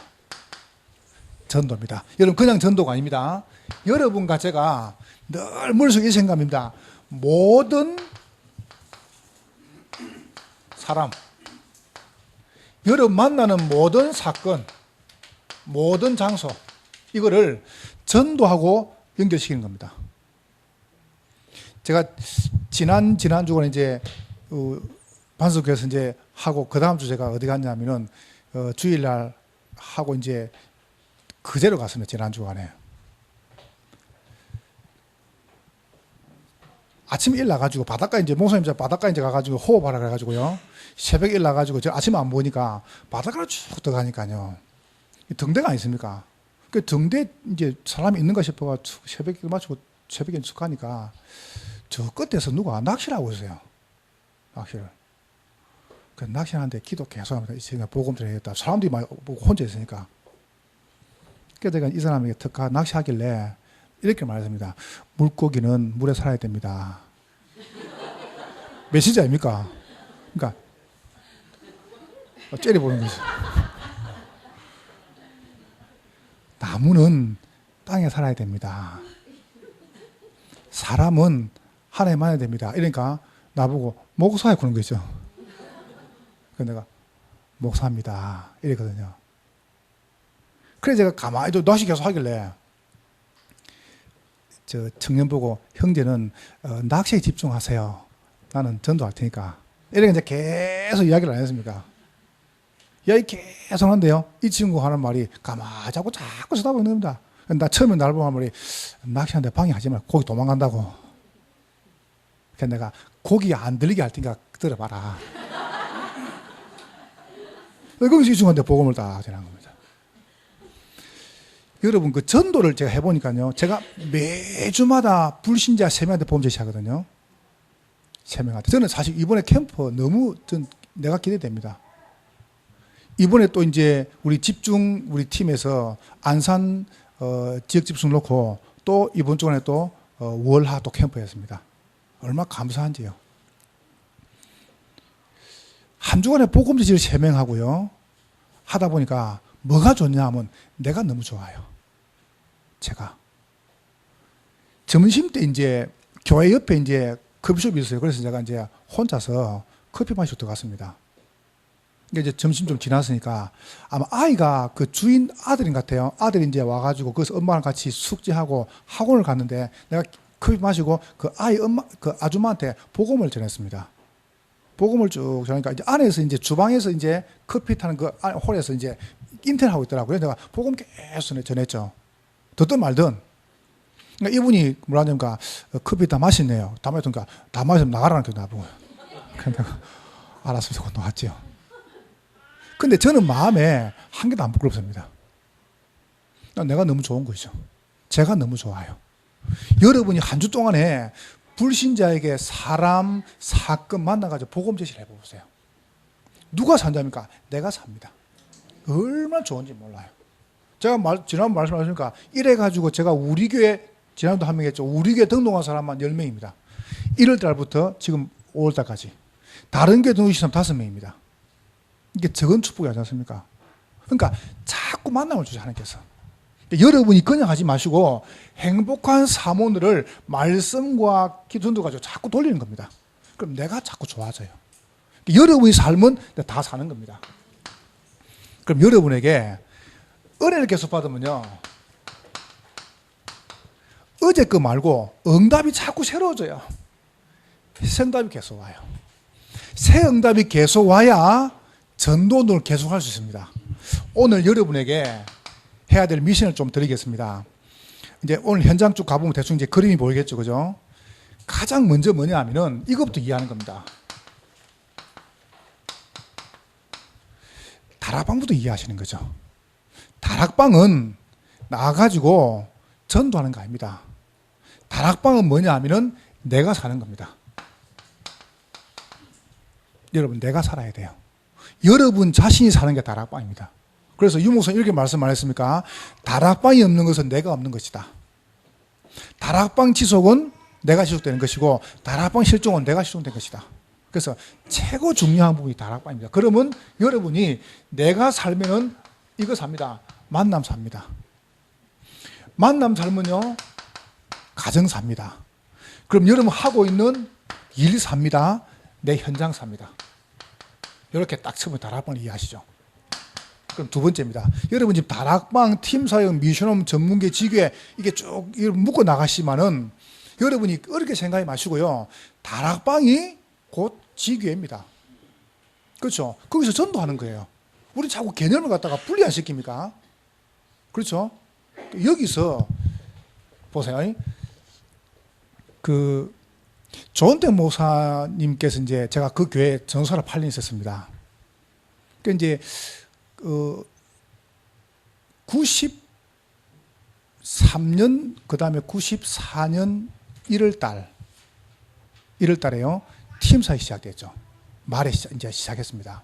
전도입니다. 여러분 그냥 전도가 아닙니다. 여러분과 제가 늘 머릿속에 이 생각입니다. 모든 사람, 여러분 만나는 모든 사건, 모든 장소 이거를 전도하고 연결시키는 겁니다. 제가 지난주에 이제 반석교에서 이제 하고 그 다음 주 제가 어디 갔냐면은 주일날 하고 이제 그제로 갔습니다. 지난주간에 아침에 일 나가지고 바닷가 이제 목사님 바닷가 이제 가가지고 호흡하라 그래가지고요 새벽에 일 나가지고 저 아침에 안 보니까 바닷가를 쭉 들어가니까요 등대가 아니습니까? 그 등대 이제 사람이 있는가 싶어가 새벽에 마치고 새벽에 쭉 가니까 저 끝에서 누가 낚시를 하고 있어요. 낚시를. 그 낚시하는데 기도 계속 합니다. 제가 복음 드려야겠다. 사람들이 막 혼자 있으니까. 그래서 제가 이 사람에게 특가 낚시하길래 이렇게 말했습니다. 물고기는 물에 살아야 됩니다. 메시지 아닙니까? 그러니까 째려보는 거죠. 나무는 땅에 살아야 됩니다. 사람은 하나님 만나야 됩니다. 이러니까 나보고 목사에 그런 거 있죠. 그래서 내가 목사입니다. 이랬거든요. 그래서 제가 가만히 또 다시 계속 하길래 저 청년 보고 형제는 낚시에 집중하세요. 나는 전도할 테니까. 이렇게 이제 계속 이야기를 안 했습니까? 이야기 계속 하는데요. 이 친구 하는 말이 가만히 자꾸 쳐다보는 겁니다. 나 처음에 날 보면 말이 낚시하는데 방해하지 말고 고기 도망간다고. 그래서 내가 고기 안 들리게 할 테니까 들어봐라. 거기서 이 친구한테 복음을 딱 전한 겁니다. 여러분 그 전도를 제가 해보니까요. 제가 매주마다 불신자 3명한테 복음 제시하거든요. 3명한테. 저는 사실 이번에 캠프 너무 내가 기대됩니다. 이번에 또 이제 우리 팀에서 안산 지역 집중 놓고 또 이번 주간에 또 월하 또 캠프였습니다. 얼마나 감사한지요. 한 주간에 복음 제시를 3명 하고요. 하다 보니까 뭐가 좋냐 하면 내가 너무 좋아요. 제가. 점심 때 이제 교회 옆에 이제 커피숍이 있어요. 그래서 제가 이제 혼자서 커피 마시러 들어갔습니다. 이제 점심 좀 지났으니까 아마 아이가 그 주인 아들인 것 같아요. 아들이 이제 와가지고 거기서 엄마랑 같이 숙제하고 학원을 갔는데 내가 커피 마시고 그 아이 엄마, 그 아줌마한테 복음을 전했습니다. 복음을 쭉 전하니까 이제 안에서 이제 주방에서 이제 커피 타는 그 홀에서 이제 인터넷하고 있더라고요. 내가 복음 계속 전했죠. 듣든 말든. 그러니까 이분이 뭐라 하냐니까 커피 다 마시네요. 다 마시니까 다 마시면 나가라는 게 나보고요. 그래서 내가 알았습니다. 그거 나왔죠. 근데 저는 마음에 한 개도 안 부끄럽습니다. 내가 너무 좋은 것이죠. 제가 너무 좋아요. 여러분이 한 주 동안에 불신자에게 사람, 사건 만나가지고 복음 제시를 해보세요. 누가 산답니까? 내가 삽니다. 얼마나 좋은지 몰라요. 제가 지난번 말씀하셨으니까 이래가지고 제가 우리 교회, 지난번도 한 명 했죠. 우리 교회 등록한 사람만 10명입니다. 1월 달부터 지금 5월 달까지. 다른 교회 등록하신 사람 5명입니다. 이게 적은 축복이 아니지 않습니까? 그러니까 자꾸 만남을 주죠, 하나님께서. 여러분이 그냥 하지 마시고 행복한 사모들을 말씀과 기도도 가지고 자꾸 돌리는 겁니다. 그럼 내가 자꾸 좋아져요. 여러분의 삶은 다 사는 겁니다. 그럼 여러분에게 은혜를 계속 받으면요. 어제 거 말고 응답이 자꾸 새로워져요. 새 응답이 계속 와요. 새 응답이 계속 와야 전도를 계속할 수 있습니다. 오늘 여러분에게 해야 될 미션을 좀 드리겠습니다. 이제 오늘 현장 쭉 가보면 대충 이제 그림이 보이겠죠, 그죠? 가장 먼저 뭐냐 하면은 이것부터 이해하는 겁니다. 다락방부터 이해하시는 거죠. 다락방은 나가가지고 전도하는 거 아닙니다. 다락방은 뭐냐 하면은 내가 사는 겁니다. 여러분, 내가 살아야 돼요. 여러분 자신이 사는 게 다락방입니다. 그래서 유목사님 이렇게 말씀 안 했습니까? 다락방이 없는 것은 내가 없는 것이다. 다락방 지속은 내가 지속되는 것이고 다락방 실종은 내가 실종된 것이다. 그래서 최고 중요한 부분이 다락방입니다. 그러면 여러분이 내가 살면은 이거 삽니다. 만남 삽니다. 만남 살면요 가정 삽니다. 그럼 여러분 하고 있는 일 삽니다. 내 현장 삽니다. 이렇게 딱 처음에 다락방을 이해하시죠. 그럼 두 번째입니다. 여러분 지금 다락방, 팀사역, 미션홈, 전문계, 지교회 이게 쭉 묶어 나가시면은 여러분이 어렵게 생각하지 마시고요. 다락방이 곧 지교회입니다. 그렇죠? 거기서 전도하는 거예요. 우리 자꾸 개념을 갖다가 분리 안 시킵니까? 그렇죠? 여기서 보세요. 그 조은택 목사님께서 이제 제가 그 교회 전사를 8년 있었습니다. 그 이제 93년 그다음에 94년 1월 달에요. 팀사역이 시작됐죠. 말에 이제 시작했습니다.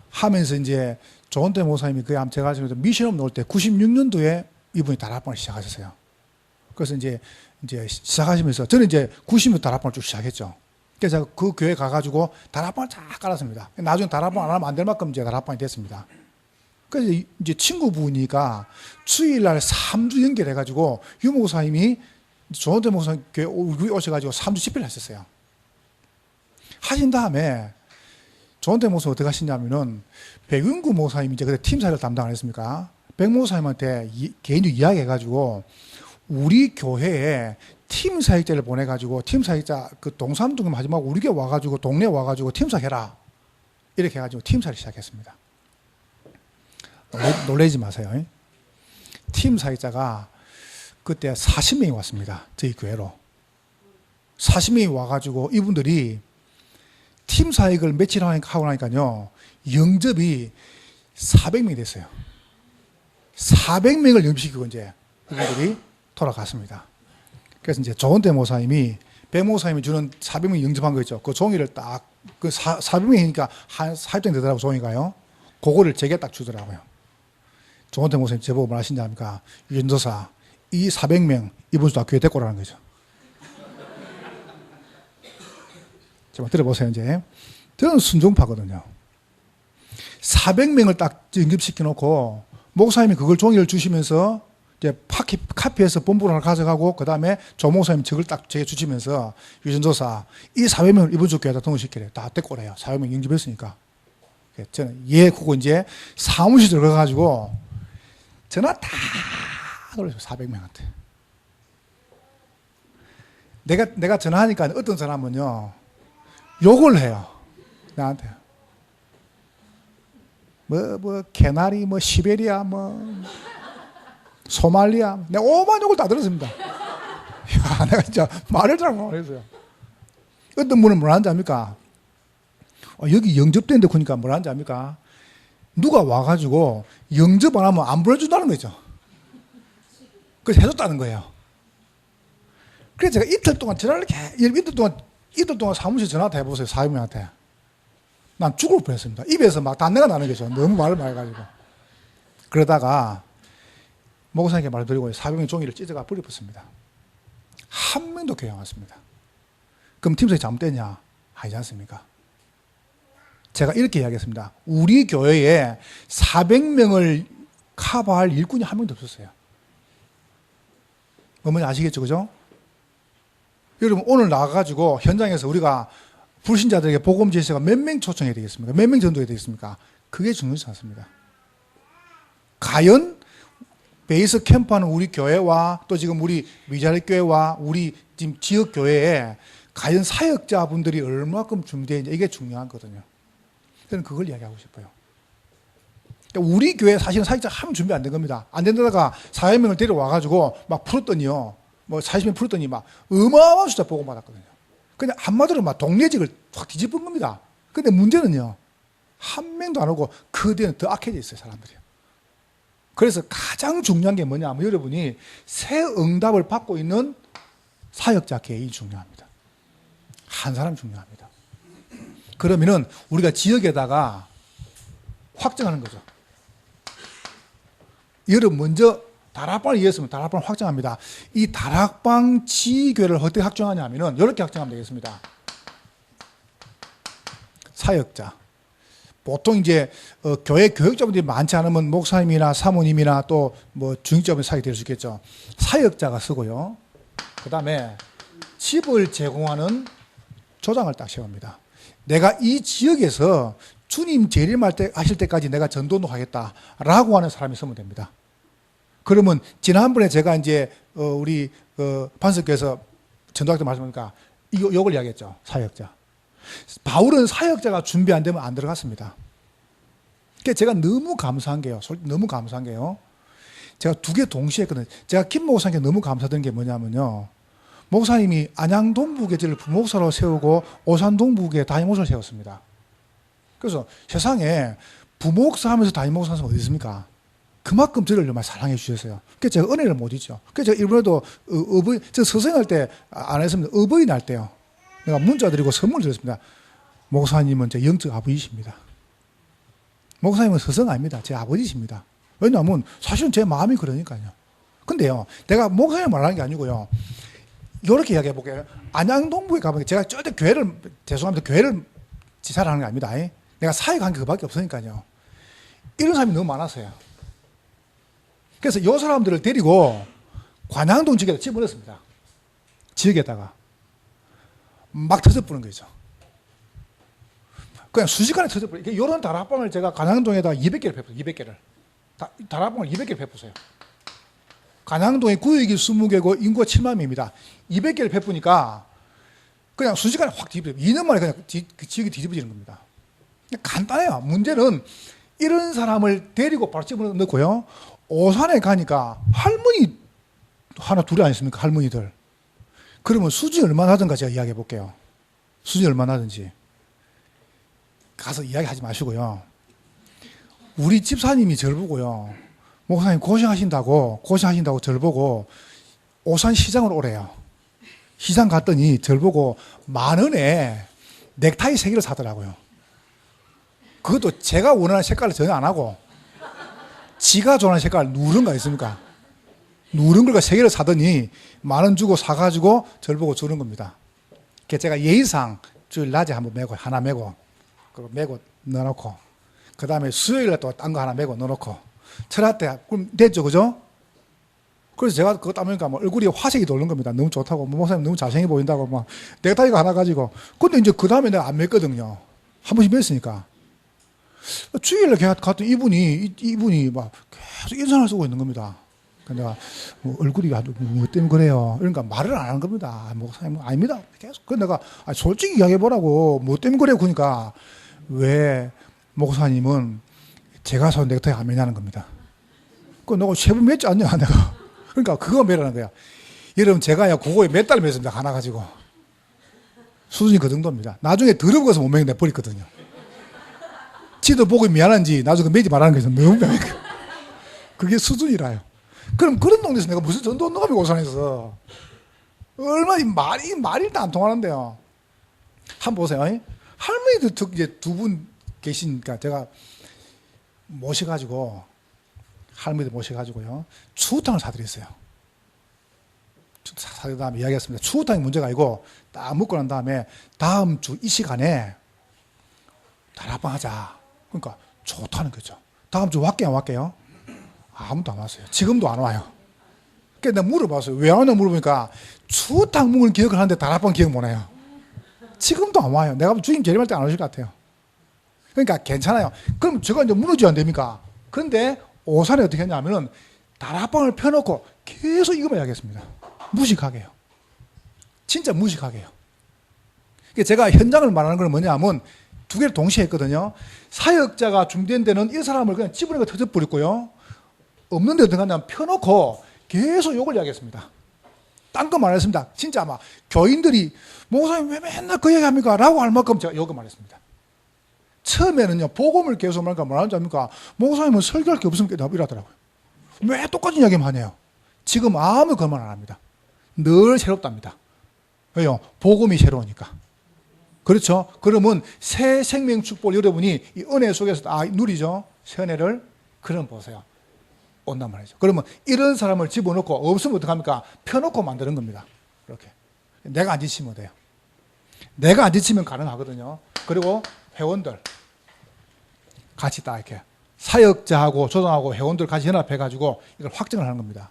하면서 이제 조은택 목사님이 그게 제가 지금 미션업 놓을 때 96년도에 이분이 다락방을 시작하셨어요. 그래서 이제 시작하시면서 저는 이제 90년도 다락방을 쭉 시작했죠. 그래서 제가 그 교회 가가지고 다락방을 쫙 깔았습니다. 나중에 다락방 안 하면 안 될 만큼 이제 다락방이 됐습니다. 그래서 이제 친구분이가 주일날 3주 연결해가지고 유목사님이 조원태 목사님 교회 우리 오셔가지고 3주 집회를 하셨어요. 하신 다음에 조원태 목사님 어떻게 하시냐면은 백윤구 목사님이 이제 그때 팀사를 담당 안 했습니까? 백 목사님한테 개인적으로 이야기해가지고 우리 교회에 팀 사역자를 보내가지고 팀 사역자 그 동삼동금 하지 말고 우리 교회 와가지고 동네 와가지고 팀사 해라. 이렇게 해가지고 팀사를 시작했습니다. 놀라지 마세요. 팀 사역자가 그때 40명이 왔습니다. 저희 교회로. 40명이 와가지고 이분들이 팀 사역을 며칠 하고 나니까요. 영접이 400명이 됐어요. 400명을 영접시키고 이제 이분들이 돌아갔습니다. 그래서 이제 조원태 목사님이 백 목사님이 주는 400명 영접한 거 있죠. 그 종이를 딱, 그 400명이니까 한 4일정 되더라고, 종이가요. 그거를 제게 딱 주더라고요. 조원태 목사님 제보고 뭘 하신지 압니까? 윤조사, 이 400명, 이번 주 다 교회 데리고 오라는 거죠. 자, 들어보세요, 이제. 저는 순종파거든요. 400명을 딱 영접시켜 놓고, 목사님이 그걸 종이를 주시면서, 이제 카피해서 본부로 하나 가져가고, 그 다음에 조 목사님 저걸 딱 제게 주시면서, 유전조사, 이 400명을 이번 주 교회에다 등록시키래요. 다 데리고 오래요. 400명 영접했으니까. 저는, 그거 이제 사무실 들어가가지고, 전화 다 돌렸어요. 400명한테. 내가 전화하니까 어떤 사람은요, 욕을 해요. 나한테. 캐나리, 시베리아, 소말리아. 내가 오만 욕을 다 들었습니다. 야, 내가 진짜 말을 잘 못했어요. 어떤 분은 뭘 하는지 압니까? 여기 영접된데 그러니까 뭘 하는지 압니까? 누가 와가지고 영접 안 하면 안 보내준다는 거죠. 그래서 해줬다는 거예요. 그래서 제가 이틀 동안 전화를 이틀 동안 사무실 전화 다 해보세요. 사장님한테. 난 죽을 뻔했습니다. 입에서 막 단내가 나는 거죠. 너무 말을 많이 해가지고. 그러다가 목사님께 말드리고 400명 종이를 찢어가 버려봤습니다. 한 명도 교회 안 왔습니다. 그럼 팀장이 잘못됐냐? 아니지 않습니까? 제가 이렇게 이야기했습니다. 우리 교회에 400명을 커버할 일꾼이 한 명도 없었어요. 뭔지 아시겠죠? 그죠? 여러분, 오늘 나가가지고 현장에서 우리가 불신자들에게 복음 제시가 몇 명 초청해야 되겠습니까? 몇 명 전도해야 되겠습니까? 그게 중요하지 않습니다. 과연 베이스 캠프하는 우리 교회와 또 지금 우리 미자리 교회와 우리 지금 지역 교회에 과연 사역자분들이 얼마큼 준비되어 있는지 이게 중요하거든요. 저는 그걸 이야기하고 싶어요. 우리 교회 사실은 사역자 하면 준비 안 된 겁니다. 안 된다다가 400명을 데려와가지고 막 풀었더니요. 40명 풀었더니 막 어마어마한 숫자 보고 받았거든요. 그냥 한마디로 막 동네직을 확 뒤집은 겁니다. 근데 문제는요. 한 명도 안 오고 그 뒤에는 더 악해져 있어요, 사람들이. 그래서 가장 중요한 게 뭐냐면 여러분이 새 응답을 받고 있는 사역자 개인이 중요합니다. 한 사람 중요합니다. 그러면은 우리가 지역에다가 확정하는 거죠. 여러분 먼저 다락방을 이해했으면 다락방을 확정합니다. 이 다락방 지교회를 어떻게 확정하냐면은 이렇게 확정하면 되겠습니다. 사역자. 보통 이제 교회 교육자분들이 많지 않으면 목사님이나 사모님이나 또 중직자분 사역이 될 수 있겠죠. 사역자가 쓰고요. 그 다음에 집을 제공하는 조장을 딱 세웁니다. 내가 이 지역에서 주님 재림할 때 하실 때까지 내가 전도는 하겠다라고 하는 사람이 있으면 됩니다. 그러면 지난번에 제가 이제 우리 반석교에서 전도할 때 말씀하니까 이걸 이야기했죠. 사역자. 바울은 사역자가 준비 안 되면 안 들어갔습니다. 그러니까 제가 너무 감사한 게요. 너무 감사한 게요. 제가 두 개 동시에 했거든요. 제가 김 목사님께 너무 감사드린 게 뭐냐면요. 목사님이 안양 동북에 저를 부목사로 세우고 오산 동북에 담임목사를 세웠습니다. 그래서 세상에 부목사 하면서 담임목사 하는 사람 어디 있습니까? 그만큼 저를 정말 사랑해 주셨어요. 그래서 제가 은혜를 못 잊죠. 그래서 제가 이번에도 저 서생할 때 안 했습니다. 어버이날 때요. 내가 문자 드리고 선물 드렸습니다. 목사님은 제 영적 아버지십니다. 목사님은 서성 아닙니다. 제 아버지십니다. 왜냐하면 사실은 제 마음이 그러니까요. 근데요, 내가 목사님 말하는 게 아니고요. 이렇게 이야기해 볼게요. 안양동부에 가보니까 제가 절대 교회를, 죄송합니다. 교회를 지사를 하는 게 아닙니다. 내가 사역한 게 그밖에 없으니까요. 이런 사람이 너무 많았어요. 그래서 이 사람들을 데리고 관양동 지역에다 집어넣었습니다. 지역에다가 막 터져버린 거죠. 그냥 순식간에 터져버려. 이런 다락방을 제가 간양동에다가 200개를 베풀어요. 200개를. 다락방을 200개를 베푸세요. 간양동에 구역이 20개고 인구가 7만 명입니다. 200개를 베푸니까 그냥 순식간에 확 뒤집어져요. 2년 만에 그냥 그 지역이 뒤집어지는 겁니다. 간단해요. 문제는 이런 사람을 데리고 바로 집어넣고요. 오산에 가니까 할머니 하나 둘이 아니십니까? 할머니들. 그러면 수준이 얼마나 하든가 제가 이야기해 볼게요. 수준이 얼마나 하든지. 가서 이야기하지 마시고요. 우리 집사님이 저를 보고요. 목사님 고생하신다고 저를 보고 오산 시장으로 오래요. 시장 갔더니 저를 보고 10,000원에 넥타이 3개를 사더라고요. 그것도 제가 원하는 색깔을 전혀 안 하고 지가 좋아하는 색깔 누른 거 있습니까? 누른 걸 3개를 사더니 10,000원 주고 사가지고 저를 보고 주는 겁니다. 제가 예의상 주일 낮에 한번 메고 하나 메고 그리고 메고 넣어놓고 그 다음에 수요일에 또 딴 거 하나 메고 넣어놓고 철학 때 그럼 됐죠, 그죠? 그래서 제가 그거 따보니까 뭐 얼굴이 화색이 도는 겁니다. 너무 좋다고, 목사님 너무 잘생겨 보인다고 막 넥타이가 하나 가지고. 근데 이제 그 다음에 내가 안 맸거든요. 한 번씩 맸으니까. 주일에 갔더니 이분이 막 계속 인상을 쓰고 있는 겁니다. 내가 뭐 얼굴이 뭐 때문에 그래요? 그러니까 말을 안 하는 겁니다. 목사님 아닙니다. 계속. 그래서 내가 솔직히 이야기해보라고 뭐 때문에 그래요? 그러니까 왜 목사님은 제가 산 넥타이 안 매냐는 겁니다. 그 너가 3번 맸지 않냐 내가. 그러니까 그거 매라는 거야. 여러분 제가요 그거에 몇 달 맸습니다. 하나 가지고. 수준이 그 정도입니다. 나중에 더러워서 못 매게 내버리거든요. 지도 보고 미안한지 나중에 매지 말라는 거죠. 너무 미안해. 그게 수준이라요. 그럼 그런 동네에서 내가 무슨 전도운동하며 오산에서 얼마나 말이 일단 안 통하는데요. 한번 보세요. 할머니들 이제 2분 계시니까 제가 모셔가지고 할머니들 모셔가지고요 추어탕을 사드렸어요. 사드린 다음에 이야기했습니다. 추어탕이 문제가 아니고 딱 먹고 난 다음에 다음 주 이 시간에 다락방 하자. 그러니까 좋다는 거죠. 다음 주 왔게요, 안 왔게요? 아무도 안 왔어요. 지금도 안 와요. 그래서 내가 물어봤어요. 왜 안 왔냐 물어보니까 추어탕 먹은 기억을 하는데 다락방 기억 못 해요. 지금도 안 와요. 내가 주임 재림할 때 안 오실 것 같아요. 그러니까 괜찮아요. 그럼 제가 이제 무너지면 안 됩니까? 그런데 오산에 어떻게 했냐면은 다락방을 펴놓고 계속 이거만 이야기했습니다. 무식하게요. 진짜 무식하게요. 제가 현장을 말하는 건 뭐냐면 2개를 동시에 했거든요. 사역자가 준비된 데는 이 사람을 그냥 집어내고 터져버렸고요. 없는 데 어떻게 하냐면 펴놓고 계속 욕을 이야기했습니다. 딴 거 말했습니다. 진짜 아마 교인들이 목사님 왜 맨날 그 얘기합니까? 라고 할 만큼 제가 욕을 말했습니다. 처음에는요, 복음을 계속 말하니까 뭐라는지 압니까? 목사님은 설교할 게 없으면 이러더라고요. 왜 똑같은 이야기만 하냐요? 지금 아무 그말 안 합니다. 늘 새롭답니다. 왜요? 복음이 새로우니까. 그렇죠? 그러면 새 생명 축복을 여러분이 이 은혜 속에서 누리죠? 새 은혜를. 그럼 보세요. 온단 말이죠. 그러면 이런 사람을 집어넣고 없으면 어떡합니까? 펴놓고 만드는 겁니다. 이렇게. 내가 안 지치면 돼요. 내가 안 지치면 가능하거든요. 그리고 회원들 같이 딱 이렇게 사역자하고 조정하고 회원들 같이 연합해가지고 이걸 확정을 하는 겁니다.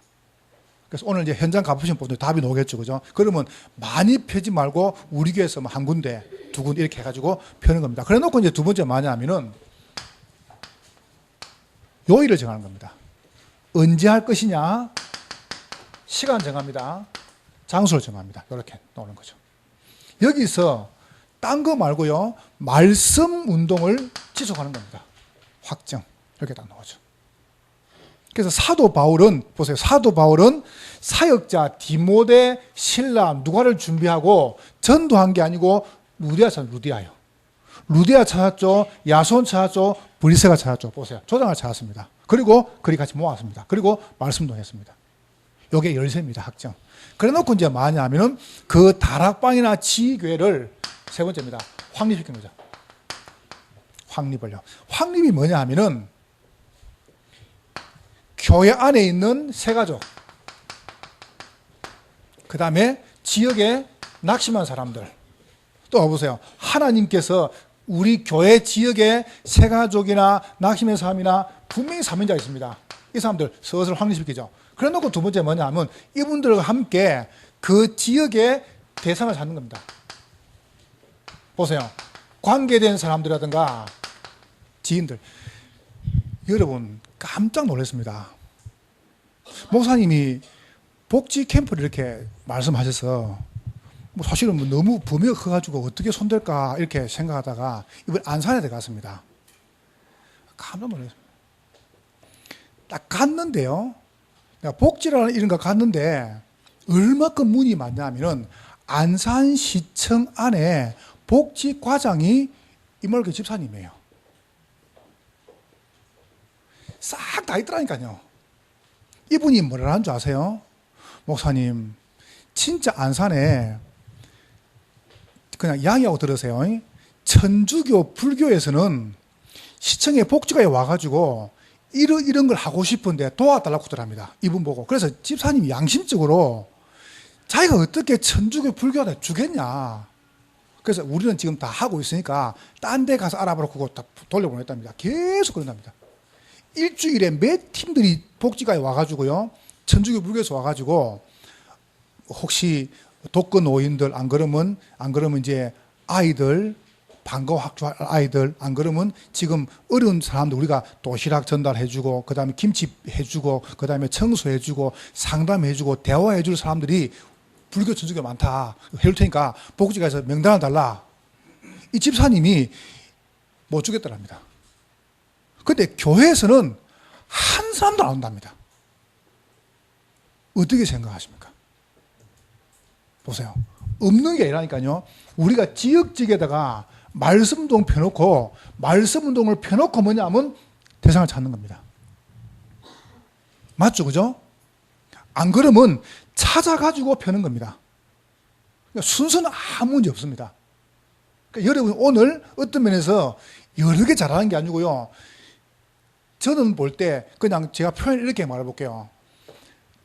그래서 오늘 이제 현장 가보신 분들 답이 나오겠죠, 그죠? 그러면 많이 펴지 말고 우리 교회에서 뭐 한 군데, 2군데 이렇게 해가지고 펴는 겁니다. 그래 놓고 이제 두 번째 뭐냐면은 요일을 정하는 겁니다. 언제 할 것이냐? 시간 정합니다. 장소를 정합니다. 이렇게 나오는 거죠. 여기서 딴 거 말고요, 말씀 운동을 지속하는 겁니다. 확정. 이렇게 딱 나오죠. 그래서 사도 바울은, 보세요. 사도 바울은 사역자 디모데, 실라, 누가를 준비하고 전도한 게 아니고 루디아 찾았죠. 루디아요. 루디아 찾았죠. 야손 찾았죠. 브리세가 찾았죠. 보세요. 조장을 찾았습니다. 그리고 그리 같이 모았습니다. 그리고 말씀도 했습니다. 이게 열쇠입니다. 확정. 그래 놓고 이제 뭐냐면은 그 다락방이나 지교회를 세 번째입니다. 확립시키는 거죠. 확립을요. 확립이 뭐냐 하면은 교회 안에 있는 새가족, 그 다음에 지역에 낙심한 사람들. 또 와보세요. 하나님께서 우리 교회 지역에 새가족이나 낙심의 사람이나 분명히 사명자가 있습니다. 이 사람들 슬슬 확립시키죠. 그래 놓고 두 번째 뭐냐 하면 이분들과 함께 그 지역의 대상을 찾는 겁니다. 보세요. 관계된 사람들이라든가 지인들. 여러분 깜짝 놀랐습니다. 목사님이 복지 캠프를 이렇게 말씀하셔서 뭐 사실은 뭐 너무 범위가 커가지고 어떻게 손댈까 이렇게 생각하다가 이번 안산에 들어갔습니다. 깜짝 놀랐습니다. 딱 갔는데요. 내가 복지라는 이런 거 갔는데 얼마큼 문이 많냐면은 안산시청 안에 복지과장이 이물교 집사님이에요. 싹 다 있더라니까요. 이분이 뭐라는 줄 아세요? 목사님, 진짜 안산에 그냥 이야기하고 들으세요. 천주교, 불교에서는 시청에 복지관에 와가지고 이런 걸 하고 싶은데 도와달라고 하더랍니다. 이분 보고. 그래서 집사님이 양심적으로 자기가 어떻게 천주교, 불교한테 주겠냐. 그래서 우리는 지금 다 하고 있으니까 딴 데 가서 알아보라고 그거 다 돌려보냈답니다. 계속 그런답니다. 일주일에 몇 팀들이 복지관에 와가지고요. 천주교, 불교에서 와가지고 혹시 독거 노인들 안 그러면 이제 아이들 방과 학교 아이들 안 그러면 지금 어려운 사람들 우리가 도시락 전달해주고 그다음에 김치 해주고 그다음에 청소해주고 상담해주고 대화해줄 사람들이 불교 천주교 많다. 해줄 테니까 복지관에서 명단을 달라. 이 집사님이 못 주겠더랍니다. 근데 교회에서는 한 사람도 안 온답니다. 어떻게 생각하십니까? 보세요. 없는 게 아니라니까요. 우리가 지역에다가 말씀운동 펴놓고 말씀운동을 펴놓고 뭐냐면 대상을 찾는 겁니다. 맞죠? 그죠? 안 그러면 찾아가지고 펴는 겁니다. 그러니까 순서는 아무 문제 없습니다. 그러니까 여러분 오늘 어떤 면에서 여러 개 잘하는 게 아니고요. 저는 볼 때 그냥 제가 표현을 이렇게 말해볼게요.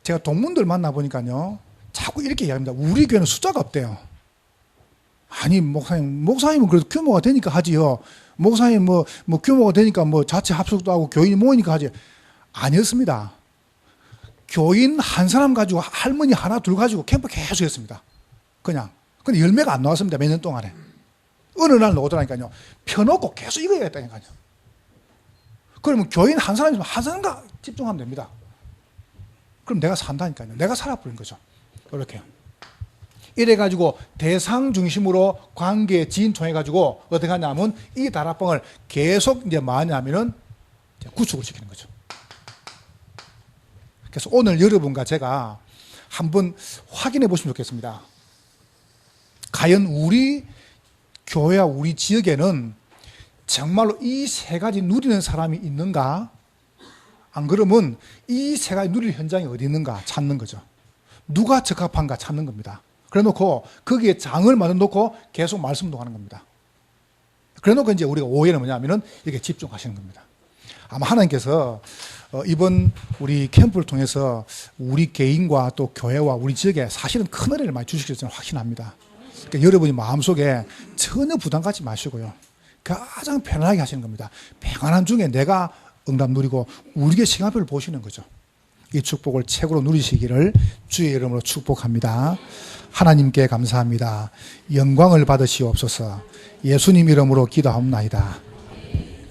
제가 동문들 만나보니까요. 자꾸 이렇게 이야기합니다. 우리 교회는 숫자가 없대요. 아니 목사님은 그래도 규모가 되니까 하지요. 목사님 뭐 규모가 되니까 뭐 자체 합숙도 하고 교인이 모이니까 하지. 아니었습니다. 교인 한 사람 가지고 할머니 하나 둘 가지고 캠프 계속 했습니다. 그냥. 근데 열매가 안 나왔습니다. 몇 년 동안에. 어느 날 오더라니까요. 펴놓고 계속 이거 해야겠다니까요. 그러면 교인 한 사람 있으면 한 사람과 집중하면 됩니다. 그럼 내가 산다니까요. 내가 살아버린 거죠. 이렇게요. 이래가지고 대상 중심으로 관계 지인 통해가지고 어떻게 하냐면 이 다락방을 계속 이제 뭐하냐면은 구축을 시키는 거죠. 그래서 오늘 여러분과 제가 한번 확인해 보시면 좋겠습니다. 과연 우리 교회와 우리 지역에는 정말로 이 세 가지 누리는 사람이 있는가? 안 그러면 이 세 가지 누릴 현장이 어디 있는가 찾는 거죠. 누가 적합한가 찾는 겁니다. 그래 놓고 거기에 장을 만들어 놓고 계속 말씀동하는 겁니다. 그래 놓고 이제 우리가 오해는 뭐냐면은 이렇게 집중하시는 겁니다. 아마 하나님께서 이번 우리 캠프를 통해서 우리 개인과 또 교회와 우리 지역에 사실은 큰 은혜를 많이 주시길 저는 확신합니다. 그러니까 여러분이 마음속에 전혀 부담 갖지 마시고요. 가장 편안하게 하시는 겁니다. 평안한 중에 내가 응답 누리고 우리의 시간표를 보시는 거죠. 이 축복을 최고로 누리시기를 주의 이름으로 축복합니다. 하나님께 감사합니다. 영광을 받으시옵소서. 예수님 이름으로 기도하옵나이다.